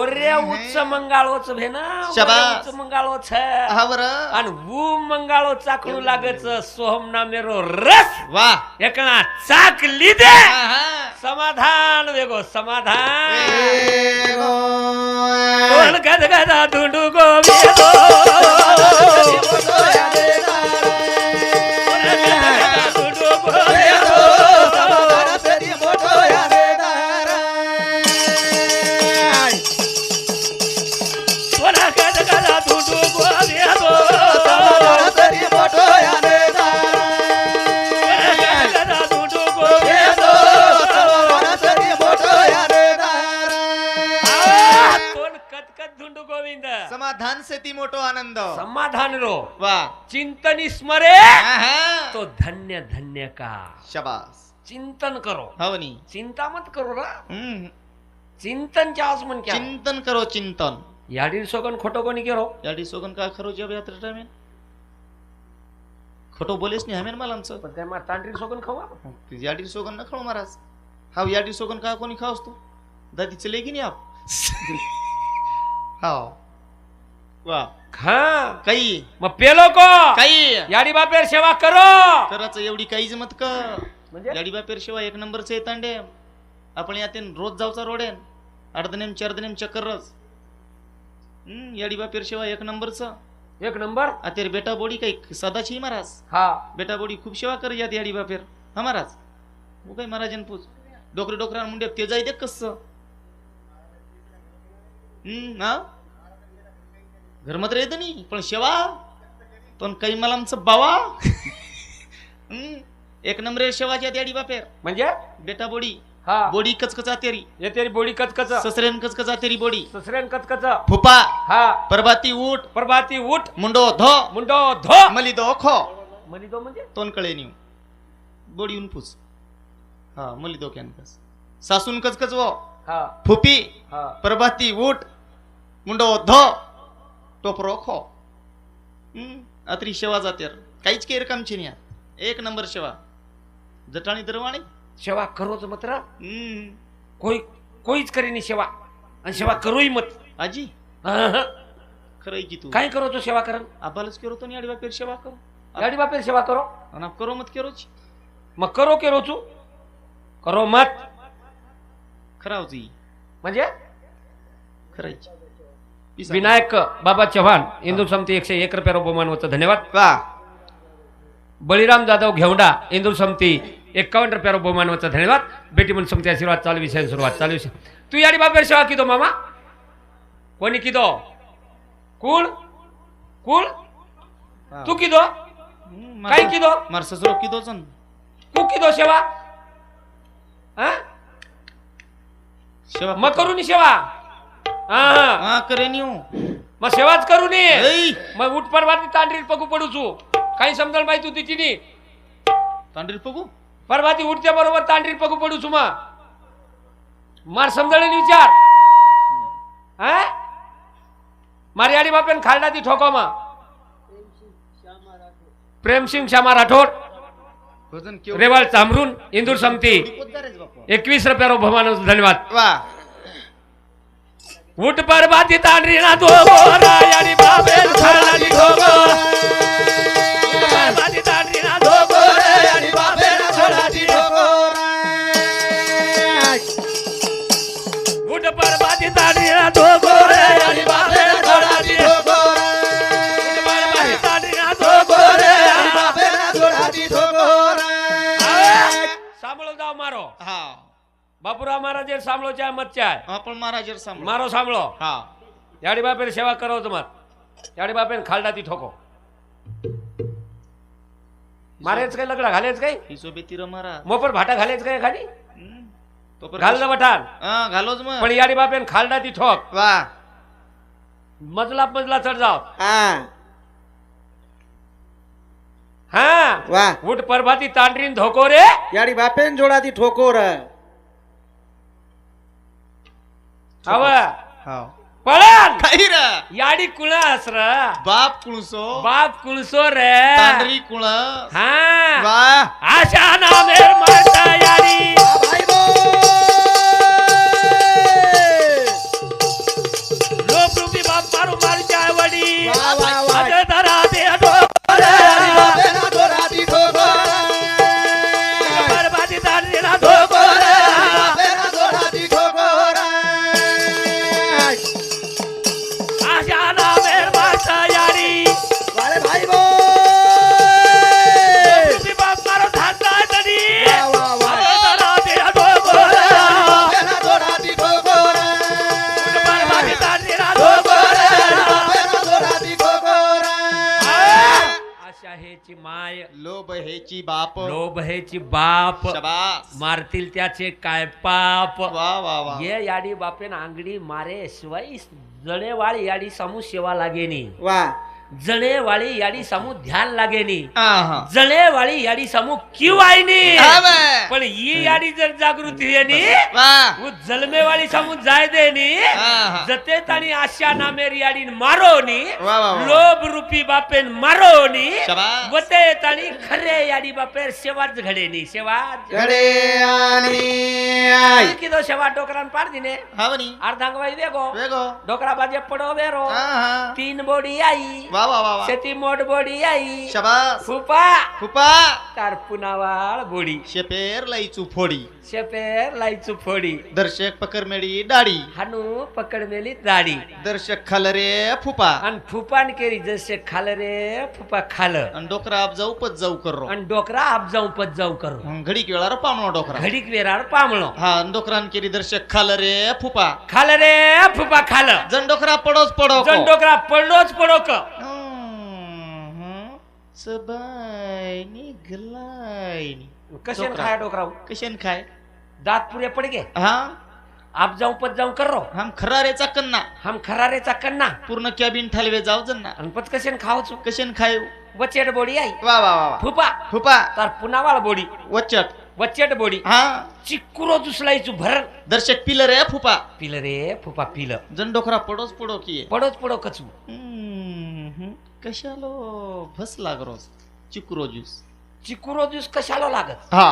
ओरे उच्च मंगाळोच भेना शाबास. उच्च मंगाळोच हा बर आणि वू मंगाळो चाकणू लागच सोहम नामेरो रस वा एकणा चाक लिदे हा हा समाधान वेगो समाधान वेगो. कोण गद गदा धुंडू गोविंदो कोण गद गदा धुंडू गोविंदो कोण गद गदा धुंडू गोविंदो कोण गद गदा धुंडू गोविंदो कोण कतकत धुंडू गोविंद समाधान से ती मोठो आनंद समाधान रो वा चिंतन स्मरे हा हा तो धन्य धन्य का शबास चिंतन करो हवनी चिंता मत करो ना हम्म चिंतन चावस मन क्या चिंतन करो चिंतन याडील सोगन खोटो कोणी केरो याडी सोगन का खरो जब यात्रा टाइम खोटो बोलेस नाही हमेन मला आमचं पण त्या मा तांडरी सोगन खावा याडी सोगन न खाऊ महाराज हा याडी सोगन का कोणी खावस तू दादी चलेगी नाही आप हाव वा हा काही मग पेलो को काही याडी बापेर सेवा करो करायचं एवढी काही जमत का म्हणजे गाडी बापेर शिवा एक नंबरचे तांडे आपण यातून रोज जाऊचा रोड आहे अर्धनेम चारधनेम चक्करच याडी बापेर शिवा एक नंबरचं एक नंबर आता बेटा बोडी काही सदाची महाराज हा बेटा बोडी खूप सेवा कर यात याडी बापेर हा महाराज वो काय महाराजन पूज डोकरे डोकरा मुंडे ते जाई दे कस हा घर मात्र येत नाही पण सेवा पण काही मला आमचं बावा एक नंबर सेवाची याडी बापेर म्हणजे बेटा बोडी हा बोडी कचकचा तेरी ये तेरी बोडी कचकच ससरेन कचकचा तेरी बोडी ससरेन कचकच फुपा हा परबाती उठ प्रभाती उठ मुंडो धो मुंडो धो मली दो खो मनी दो म्हणजे तोन कळे नीव बोडी उन पूस हा मली दो कॅनकस सासून कचकच वो हा फुपी हा प्रभाती उठ मुंडो धो टोपरो खो अत्री सेवा जाते काहीच केर कामची नाही यात. एक नंबर सेवा जटाणी दरवाणी सेवा करोच मात्र कोईच करेनी सेवा आणि सेवा करूही मत आजी अहं. खरंय की तू काय करो तो सेवा करन आबालच करो तो याडी बापेर सेवा करो गाडी बापेर सेवा करो आणि करो मत करोची मग करो के रोचू करो मत खरा होती म्हणजे खरायची विनायक बाबा चव्हाण इंदूर समिती 101 रुपये बहुमान होतं धन्यवाद वा बळीराम जाधव घेवडा इंदूर समिती 51 रुपये बहुमान होतं धन्यवाद बेटी म्हणून समिती आशीर्वाद चालू विषय सुरुवात चालू विषय तू याडी बापेर सेवा किदो मामा कोणी किदो कुळ कुळ तू किदो काय किदो मार ससरो किदोच तू किदो सेवा हा सेवा मग करू नी सेवा हा हा करे न्यू मग सेवाच करू नी ऐ मग उठ परवाती तांडरीत पगू पडूचू काही समजल माहिती होती तिची तांडील पगू परवाती उठत्या बरोबर तांडरीत पगू पडूचू मग मार समजले विचार हा मारी बापेन खालडा ती ठोको मग प्रेमसिंग श्यामा राठोड भजन केव रेवाळ चांबरून इंदूर समिती 21 रुपये बहुमान धन्यवाद वा उठ परबाती तांडरी ना तो गोरा याडी बापेन खालडा ती ठोको परबाती तांडरी ना तो गोरे आणि बापेला थोडाची ठोकोरा. उठ परबाती तांडरी ना तो गोरा याडी बापेन थोडाची ठोकोरा. परबाती तांडरी ना तो गोरे आणि बापेला थोडाची ठोकोरा. सांभळो जाओ मारो हा बापूराव महाराज सांभळो चाहे मत चाहे आपण महाराजर सांभाळ मारो सांभळो हा याडी बापेर सेवा करो तो मत याडी बापेन खालडा ती ठोको मारेच काय लगडा घालेच काय हिशो बेतीर महाराज मोपर भाटा घालेच काय एखादी तो पर घाल बठान हा घालोच मग पण याडी बापेन खालडा ती ठोक वा मजला चढ जाओ हा हा वा उठ परभाती तांडरीन धोको रे याडी बापेन जोडाती ठोकोर. हव हा पळण काही रे याडी कुळस र बाप कुळसो बाप कुळसो रे तांडरी कुळ हा वा आशा नामेर मारता याडी लोकरूपी बाप मारू मारच्या वडी वा, वा, वा. आता धरा दे डोळे याडी बापेला थोडाची ठोकोरा. परभाती तांडरीला धोको गोरे रे आणि बापेला थोडाची ठोकोरा. आशा नामेर मारता याडी वाले भाई बो. लोकरूपी बाप मारू धाडता तडी वा, वा, वा. आता धरा दे डोको रे बापेला थोडाची ठोकोरा. परभाती तांडरीला धोको रे बापेला थोडाची ठोकोरा. आशा हेची माय लोभ हेची बाप लोभ हेची बाप शबास मारतील त्याचे काय पाप वा वा वा ये याडी बापेन आंगडी मारे शिवाय जळेवाळ याडी समू सेवा लागेनी वा जळेवाळी याडी सामू ध्यान लागेनी आहा. जळेवाळी याडी सामू क्यू आईनी हा बे. पण ही याडी जर जागृती येनी वा. वो जलमेवाळी सामू जाय देनी आहा. जते ताणी आशा नामेर याडीन मारोनी वा वा वा. लोभ रूपी बापेन मारोनी शाबास. वते ताणी खरे याडी बापेर सेवाच घडेनी सेवाच घडे आणि आई. किदो सेवा डोकरान पाड दिने हा बनी. अर्धांगवाई वेगो वेगो. डोकरा बाजे पडो वेरो आहा. 3 बोडी आई वा वा वा वा. शेती मोड बोडी आई शाबास. फुपा फुपा. तार पुनावाळ बोडी शेपेर लाईचू फोडी. शेपेर लाईचू फोडी दर्शक पकरमेडी दाढी. हानू पकडमेली दाढी दर्शक खाल रे फुपा. आणि फुपान केरी जसे खाल रे फुपा खाल आणि डोकरा आप जाऊ पत जाऊ करो. आणि डोकरा आप जाऊ पत जाऊ करू घडीक वेळार पामणो डोकरा. घडीक वेरार पामळो हा आणि डोकरान केली दर्शक खाल रे फुपा. खाल रे फुपा खाल जण डोकरा पडोच पडो. जण डोकरा पडलोच पडो क सबायनी गलायनी. कशेन डोकरा. खाय डोकरा कशेन खाय. दात पुरे पड गे हा आप जाऊ पत जाऊ करो हम खरारेचा कन्ना. हम खरारेचा कन्ना पूर्ण कॅबिन ठालवे जाऊ जन्ना. आणि पत कशेन खावचो कशेन खाय. वचेट बोडी आई वा वा वा वा. फुपा फुपा. तार पुनावाळ बोडी वचट. वचेट बोडी हा चिक्कुरो दुसलायचू भरण दर्शक पिलं रे फुपा. पिलं रे फुपा पिलं जण डोकरा पडोच पडो की. पडोच पडो कचू कशालो भस लाग रोज चिकुरो ज्यूस. चिकुरो दिवस कशाला लागत हा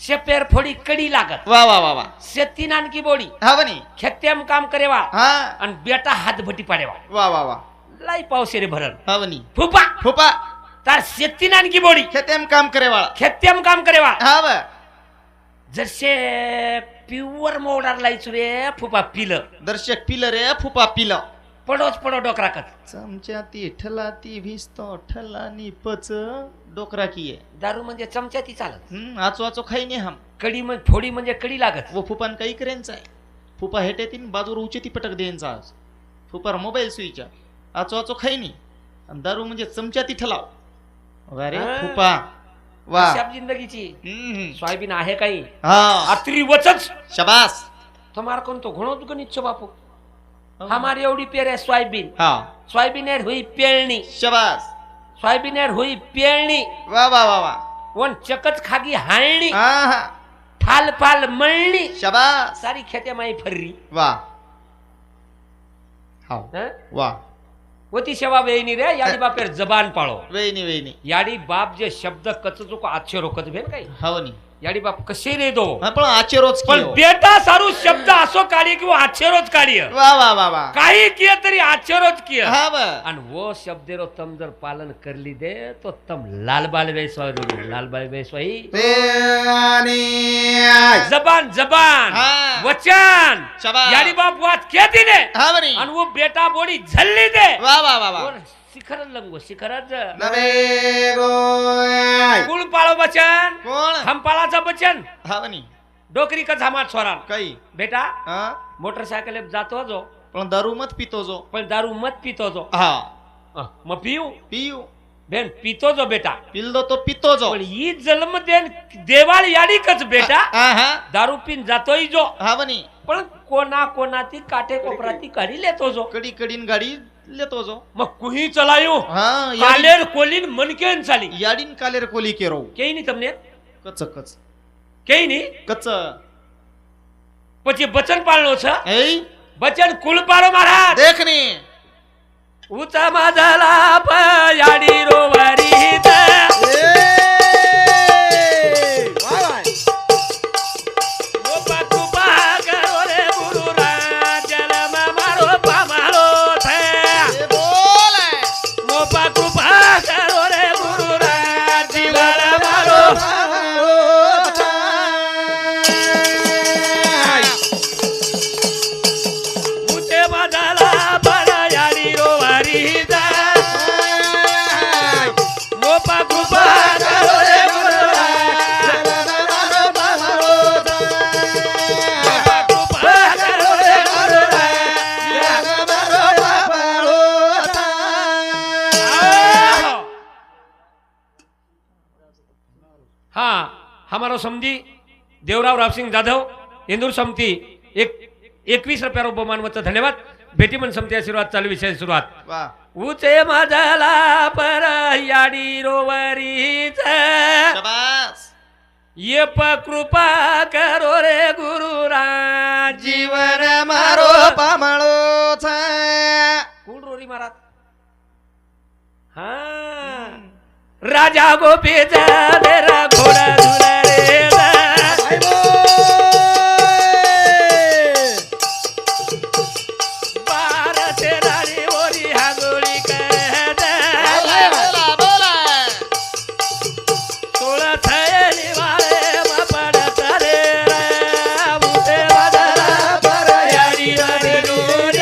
शेपेर फोडी कडी लागत वा वा वा वा. शेती नानकी बोडी हा बनी. खेत्याम काम करेवा हा आणि बेटा हात भटी पाडेवा वा वा वा. लाई पावसेरे भरण हा बनी. फुपा फुपा. तार शेती नानकी बोडी खेतेम काम करे वाळा. खेत्याम काम करेवा हा वा. जसे प्युअर मोडार लायचू रे फुपा पिलं दर्शक पिलं रे फुपा पिलं. पडोच पडो डोकरा कच चमच्या ती ठला ती भिजतो ठलानी पच डोकरा की आहे. दारू म्हणजे चमच्या ती चालत आचो आचो खाई नाही हम. कडी म्हणजे फोडी म्हणजे कडी लागत वो फुपान काही करेनचा आहे. फुपा हेटे तीन बाजूर उचे ती पटक देनचा आज. फुपार मोबाईल सुईच्या आचो आचो खाई नाही. आणि दारू म्हणजे चमच्या ती ठलाव. अरे हा. फुपा वा. शाब जिंदगीची हम्म. सोयाबीन आहे काही हा आत्री वचच शबास. तुम्हार कोण तो घणो गणित बापू हमारी एवढी पेर आहे सोयाबीन हा सोयाबीन हुई पेळणी शबास. सोयाबीन हुई पेळणी वा वा वा वा. वन चकच खागी हाळणी हा हा ठाल फाल मळणी शबास. सारी खेत्या माई फर्री वा. हा हं? वा. वती सेवा वेईनी रे याडी बापेर जबान पाळो वेणी वेणी. याडी बाप जे शब्द कचचो को आच्छे रोकत भेन काही हवनी. याडी बाप कसे रे दो हा पण आचे रोज पण कियो. बेटा सारू शब्द असो कार्य किंवा आच्छे रोज कार्य वा वा वा वा. काही किया तरी आच्छे रोज किया हा वा. आणि वो शब्देरो तम जर पालन करली दे तो तम लालबाल वेसवाई लालबाल वेसवाई आणि आई. जबान जबान हा. वचन शाबास. याडी बाप वात खेती ने हा बनी. आणि वो बेटा बोडी झल्ली दे वा वा वा वा. और शिखर लंगो शिखरच नवे गो आई. कुळ पाळो बचन कोण. हम पाळाचा बचन हा बनी. डोकरी का झामात स्वरा काही. बेटा हा मोटरसायकल जातो जो पण दारू मत पितो जो. पण दारू मत पितो जो हा मग पिऊ पिऊ. बेन पितो जो बेटा पिल्लो तो पितो जो. पण ही जन्म देन देवाळ याडीकच बेटा हा हा दारू पिन जातोय जो हा बनी. पण कोणा कोणाती काठे कोपराती काढी लेतो जो कडी कडीन गाडी लेतो जो. मग कुही चलायो हा कालेर कोलीन मनकेन चाली याडीन कालेर कोली केरो. केही नहीं तमने कच कच केही नहीं कच. પછી બચન પાળનો છે ए બચન કુલ પાળો महाराज देख नी. ઉચા માધલા પયાડી રોવારી દે મોપા કૃપા કરો રે ગુરુ રાજલમ મારો પામાળો છે ए बोल. મોપા કૃપા કરો રે ગુરુ રાજલમ મારો ઉચે માધલા પયાડી રોવારી દે મોપા કૃપા કરો રે ગુરુ મોપા કૃપા કરો રે ગુરુ हाँ हमारो समधी देवराव रावसिंग जाधव इंदूर समिती 21 रुपया बहुमान धन्यवाद भेटी मन समिती आशीर्वाद चालू विषय सुरुवात वा. उचे मजला पर याडी रोवरीच शाबास येप कृपा करो रे गुरुराज जीवन मारो पामळो कोण रोरी महाराज हा राजा गोपीचा देरा घोडा झुला रे बाराशे राणी ओरी हागोळी करत सोळा थैली वाळे मपडत रे उठे वाजला पर याडी वाडी डोरी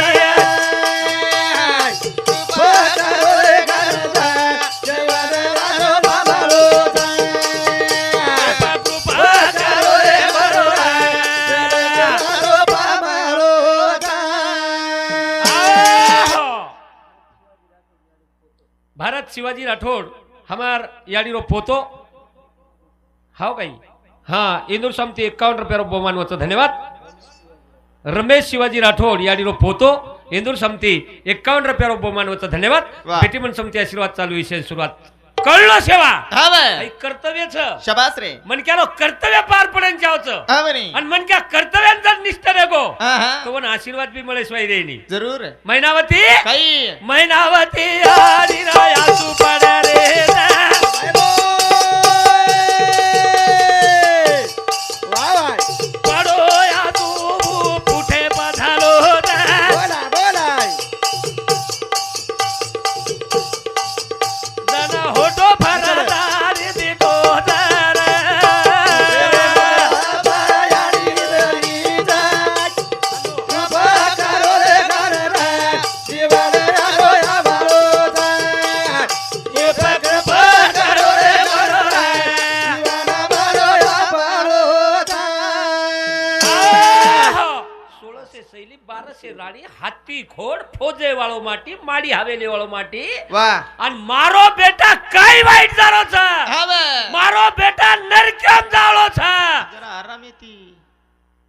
भारत शिवाजी राठौड़ हमार याडी रो पोतो हाव काही हा इंदूर समती 51 रुपये बहुमानवाचं धन्यवाद रमेश शिवाजी राठौड़ याडी रो पोतो इंदूर समती 51 रुपये बहुमानवाचं धन्यवाद वाह. बेटीमन समती आशीर्वाद चालू विषय सुरुवात कळलं सेवा हा काही कर्तव्यच शाबास रे मनक्यालो कर्तव्य पार पडेन जावचं हा बनी आणि मनक्या कर्तव्यांचा निष्ठ देगो हा हा तो आशीर्वाद बी मळे स्वाई देणी जरूर मैनावती काही मैनावती आली राया तू पडा रे पडो या तू पुठे बधालो जन होटो फरदारी दिको जर शैली 1200 राणी हाथी खोड फौजे वाळो माटी माडी हवेली वाळो माटी वाह आणि मारो बेटा काय वाईट झालो छ हा बे मारो बेटा नरक्याम जाळो छ जरा आराम येती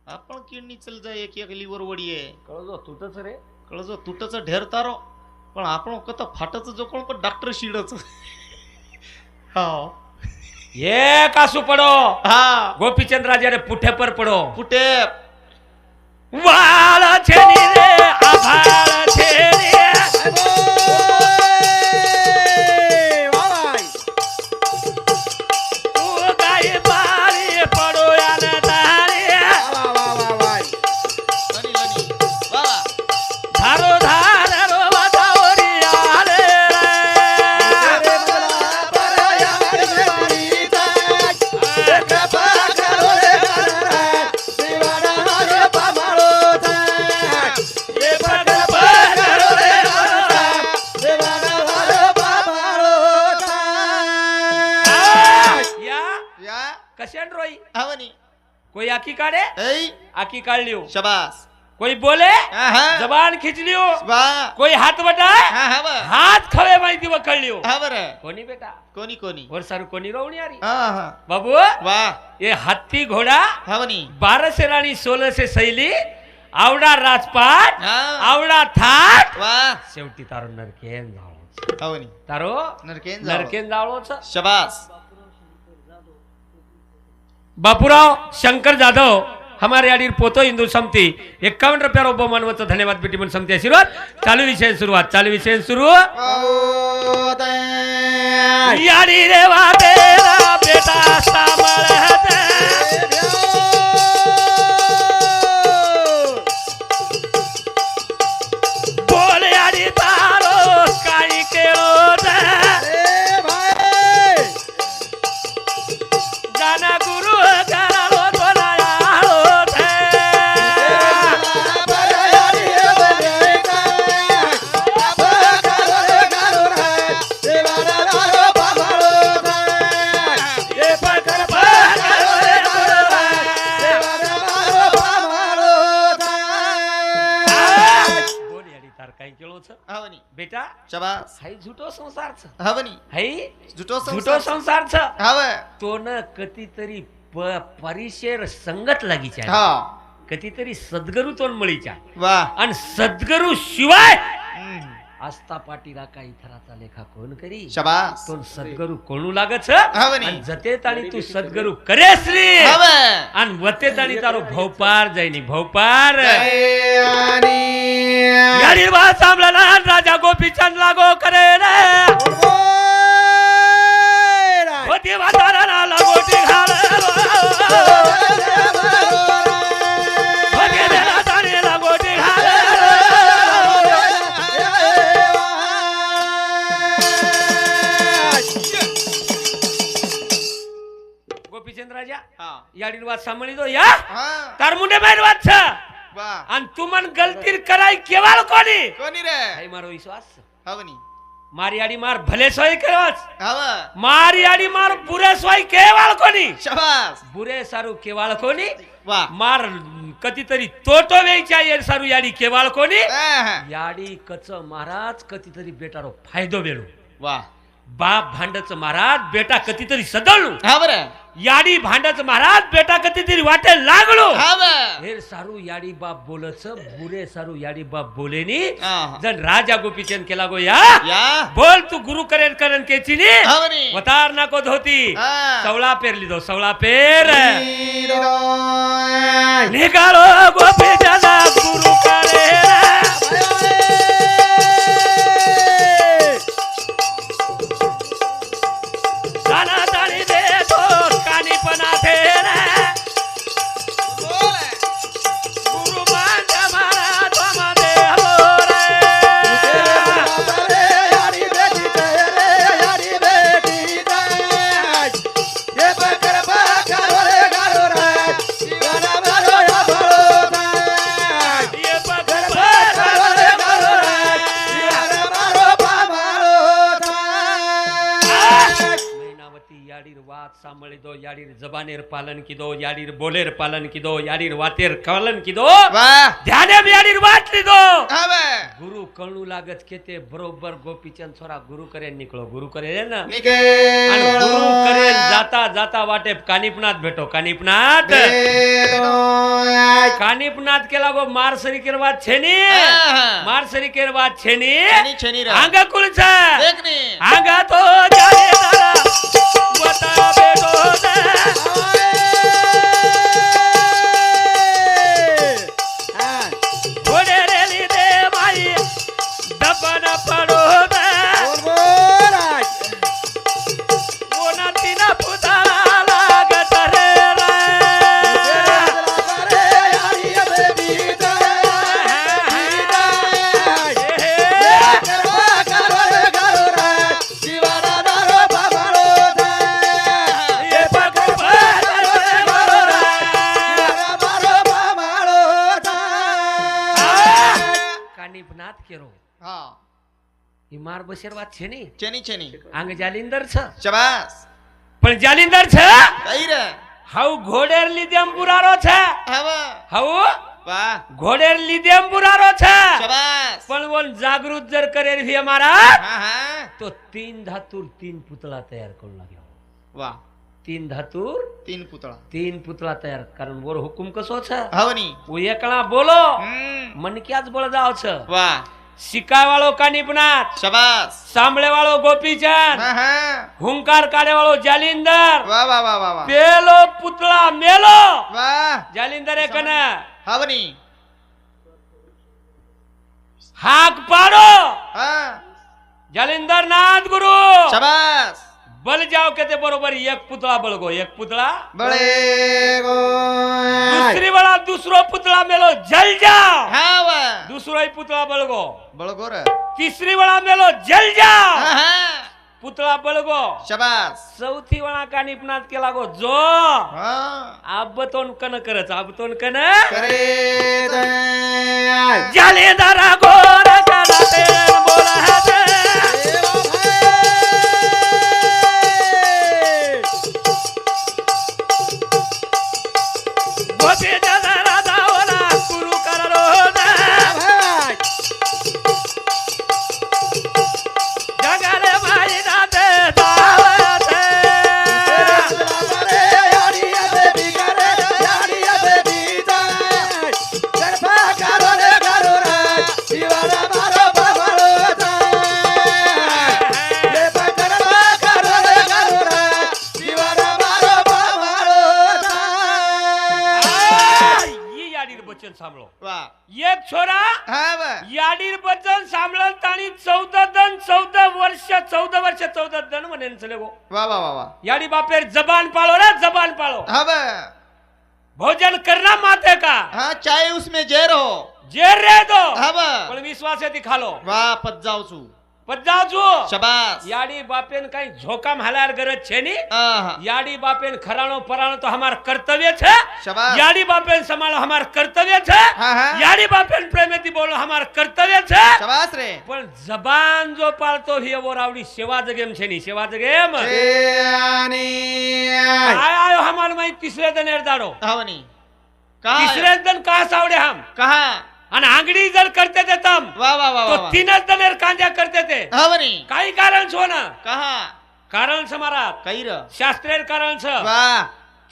आपण किडनी चल जाय एक एक लिवर वडी आहे कळजो तुटच रे कळजो तुटच ढेर तारो पण आपण कत फाटच जो कोण पण डॉक्टर शिडच हा एक आसू पडो हा गोपीचंद राजा रे पुठे पर पडो कुठे वाळ छेनी रे आभाळ छेनी तू गाई बारी पडो यान तारी लनी लनी वा धारो धारो वातावरी आले या कशान रोई आवनी कोई आकी काढे ऐ आकी काढ लियो शाबास कोई बोले हा हा जबान खींच लियो वाह कोई हाथ बटाए हा हा बा हाथ खवे माहिती वखळ लियो हा बर कोणी बेटा कोणी कोणी और सारू कोणी रोवणी आरी हा हा बाबू वाह ये हत्ती घोडा आवनी 1200 राणी 1600 शैली आवडा राजपाट हा आवडा थाट वाह शेवटी तारो नरकेन जाळो आवनी तारो नरकेन जाओ नरकेन जाळोच शाबास बापूराव शंकर जाधव हमारे याडीर पोतो हिंदू समती 51 रुपया रोबो मानवचं धन्यवाद बेटी मन समती आशीर्वाद चालू विषय सुरुवात चालू विषय सुरू याडी रे वाटेला बेटा सांभाळत बोल याडी तारो काही केलो गाना गुरु करालो बेटा शाबास हाई झुटो संसारच आवनी हाई झुटो झुटो संसारच हाव तो न कधीतरी परिशेर संगत लागीच्या हा कधीतरी सद्गुरु तोन मळीच्या वाह आणि सद्गुरु शिवाय आस्था पाटीला काही थराचा लेखा कोण करी शाबास तो सद्गुरु कोणू लागच हवनी. आणि जतेत आणि तू सद्गुरु करेस रे हव आणि वतेत आणि तारो भौपार जाईनी भौपार आणि यारी बात सांभला ना राजा गोपीचंद लागो करे रे होती वातारा ना लगोटी घाल होती देना ताने लगोटी घाल गोपीचंद राजा हा याडी बात सांभळी दो या हा तार मुंडे मार वाच वा आणि तू मन गलती कराय केवळ कोणी कोणी रे काही मारो विश्वास हवनी मारी आडी मार भले सोय करवाच हव मारी आडी मार बुरे सोय केवळ कोणी शाबास बुरे सारू केवळ कोणी वा मार कधीतरी तोटो वेच्या ये सारू याडी केवळ कोणी हा. याडी कच महाराज कधीतरी बेटारो फायदो वेळू वा बाप भांडच महाराज बेटा कधीतरी सदळू हा बर याडी भांडच महाराज बेटा कधीतरी वाटे लागलो हव हेर सारू याडी बाप बोलच बुरे सारू याडी बाप बोलेनी हा. जन राजा गोपीचंद केला गो या या बोल तू गुरु करेन करन केचीनी हवनी वतार नको धोती हा. सवळा पेरली दो सवळा पेर नीरो निकालो गोपीचंद गुरु करे साना ताणी दे तो कानी पना थे गुरु मान मारा तो मादे हो रे यारी बेटी रे यारी बेटी ये बकर बकर रे गारो रे गाना मारो या भरो ये बकर पग बकर रे गारो रे गाना मारो पा मारो मैनावती याडीर वात सांभळी दो याडीर जबानेर पालन की दो याडीर बोलेर पालन की दो याडीर वातेर पालन की दो वा ध्याने में याडीर वाट ली दो हव गुरु कणू लागत केते बरोबर गोपीचंद छोरा गुरु करे निकलो गुरु करे ना निके आणि गुरु करे जाता जाता वाटे कानिपनाथ भेटो कानिपनाथ कानिपनाथ केला गो मारसरी केरवात छेनी मारसरी केरवात छेनी छेनी छेनी रे आंगा कुलछ देखनी आंगा तो जाने दारा बता बेटो दे घोड़े रेली दे माई दपन पड़ो दे वो ना तीना पुतारा लागत रे ये पग कानिपनाथ केरो हा ही मार बसेर वात छे नी छेनी छेनी आंग जालिंदर छ शाबास पण जालिंदर छ काही रे हाऊ घोडेर लिदेम बुरारो छ हव हाऊ वा घोडेर लिदेम बुरारो छ शाबास पण वोन जागृत जर करेर भी हमारा हा हा तो तीन धातुर तीन पुतळा तयार करू लागला वा तीन धातुर तीन पुतळा तीन पुतळा तयार कारण वर हुकुम कसो छ हवनी वो एकला बोलो हम्म. मन क्याच बोल जाओ छ वा शिकाय वाळो कानिपनाथ शाबास सांभळे वाळो गोपीचंद हा हा हुंकार काढे वाळो जालिंदर वा वा वा वा वा पेलो पुतळा मेलो वा जालिंदर एकन हवनी हाक पाडो हा जालिंदर नाथ गुरु शाबास बल जाओ कहते बरोबर एक पुतळा बळगो एक पुतळा बळे गो दुसरी वेळा दुसरो पुतळा मेलो जल जाओ हा वा दुसरोही पुतळा बळगो बळगो रे तिसरी वेळा मेलो जल जाओ हा हा पुतळा बळगो शाबास चौथी वेळा कानिपनाथ केला गो जो हा आबतोन कन करच आबतोन कन करे जालिंदर गोर कराते बोला दे गोपीचंद राजा ओला गुरु करो दे जगले माई दाते दावते गारो रे गारो रे शिवाना मारो बाबारो સાંભળો વાહ એક છોરા હા વાહ યાડીર બચન સાંભળન તાણી 14 વર્ષ 14 દન મને ચલે ગો વાહ વાહ વાહ વાહ याडी बापेर जबान पालो रे जबान पालो हाँ वाह भोजन करना माथे का हाँ चाहे उसमें जहर हो जेर रे दो हाँ वाह पण विश्वासे दिखा लो वाह पद जाऊ छू पजाव जो शाबाश याडी बापेन कई झोकाम हालार गरज छे नी आहा याडी बापेन खराणो पराणो तो हमार कर्तव्य छे शाबाश याडी बापेन समालो हमार कर्तव्य छे हाँ हाँ याडी बापेन प्रेमेती बोलो हमार कर्तव्य छे शाबाश रे पण जबान जो पाळतो ही एवो रावडी सेवा जगेम छे नी सेवा जगेम शेयानी आयो हमार मई तीसरे दिन एरदाड़ो हवनी कहा तीसरे दिन कहा सावड़े हम कहा आणि आंगडी जर करते थे तम वाह वाह वाह तो वाह 3 दनेर कांद्या करते थे हवनी काही कारण छो ना कहा कारण समारा कई र शास्त्रेर कारण छ वाह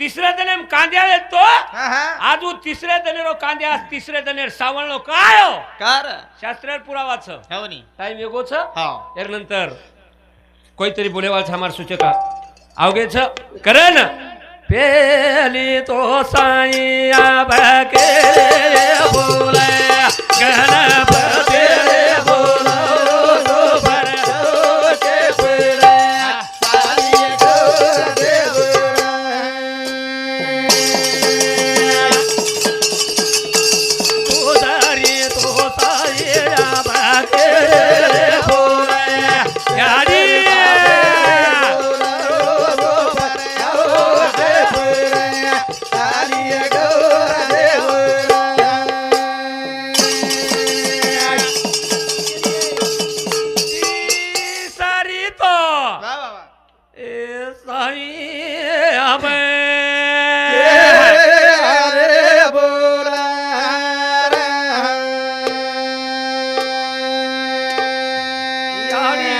तिसरे दनेम कांद्या येतो हाँ हाँ आजू तिसरे दनेरो कांद्या आज तिसरे दनेर सावळनो कायो कार शास्त्रेर पुरावा छ हवनी टाइम वेगो छ हाँ एक नंतर कोईतरी बोलेवाल छ हमार सूचका आवगे छ करण पेली तो साईया बके बोले गणपति बोलो तो पर के पुरे साली गौर देवरा उदारी तो साईया बके बोले यारी सारी तो वाह वाह वाह ए साई अबे यारी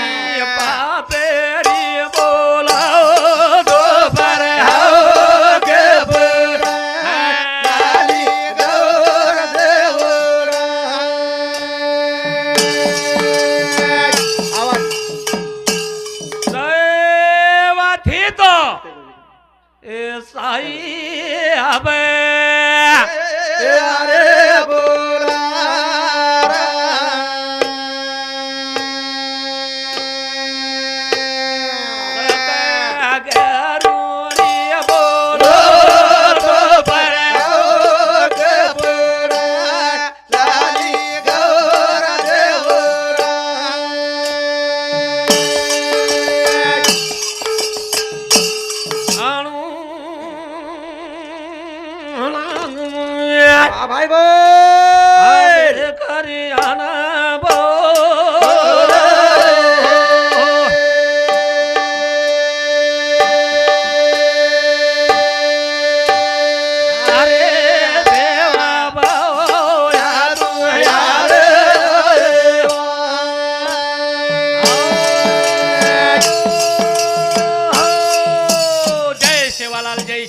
पापेरी बोलाओ दो पर सेवा थी तो ए साई अबे गरुड़ी बोलो तो पर आणू भाई भाई करी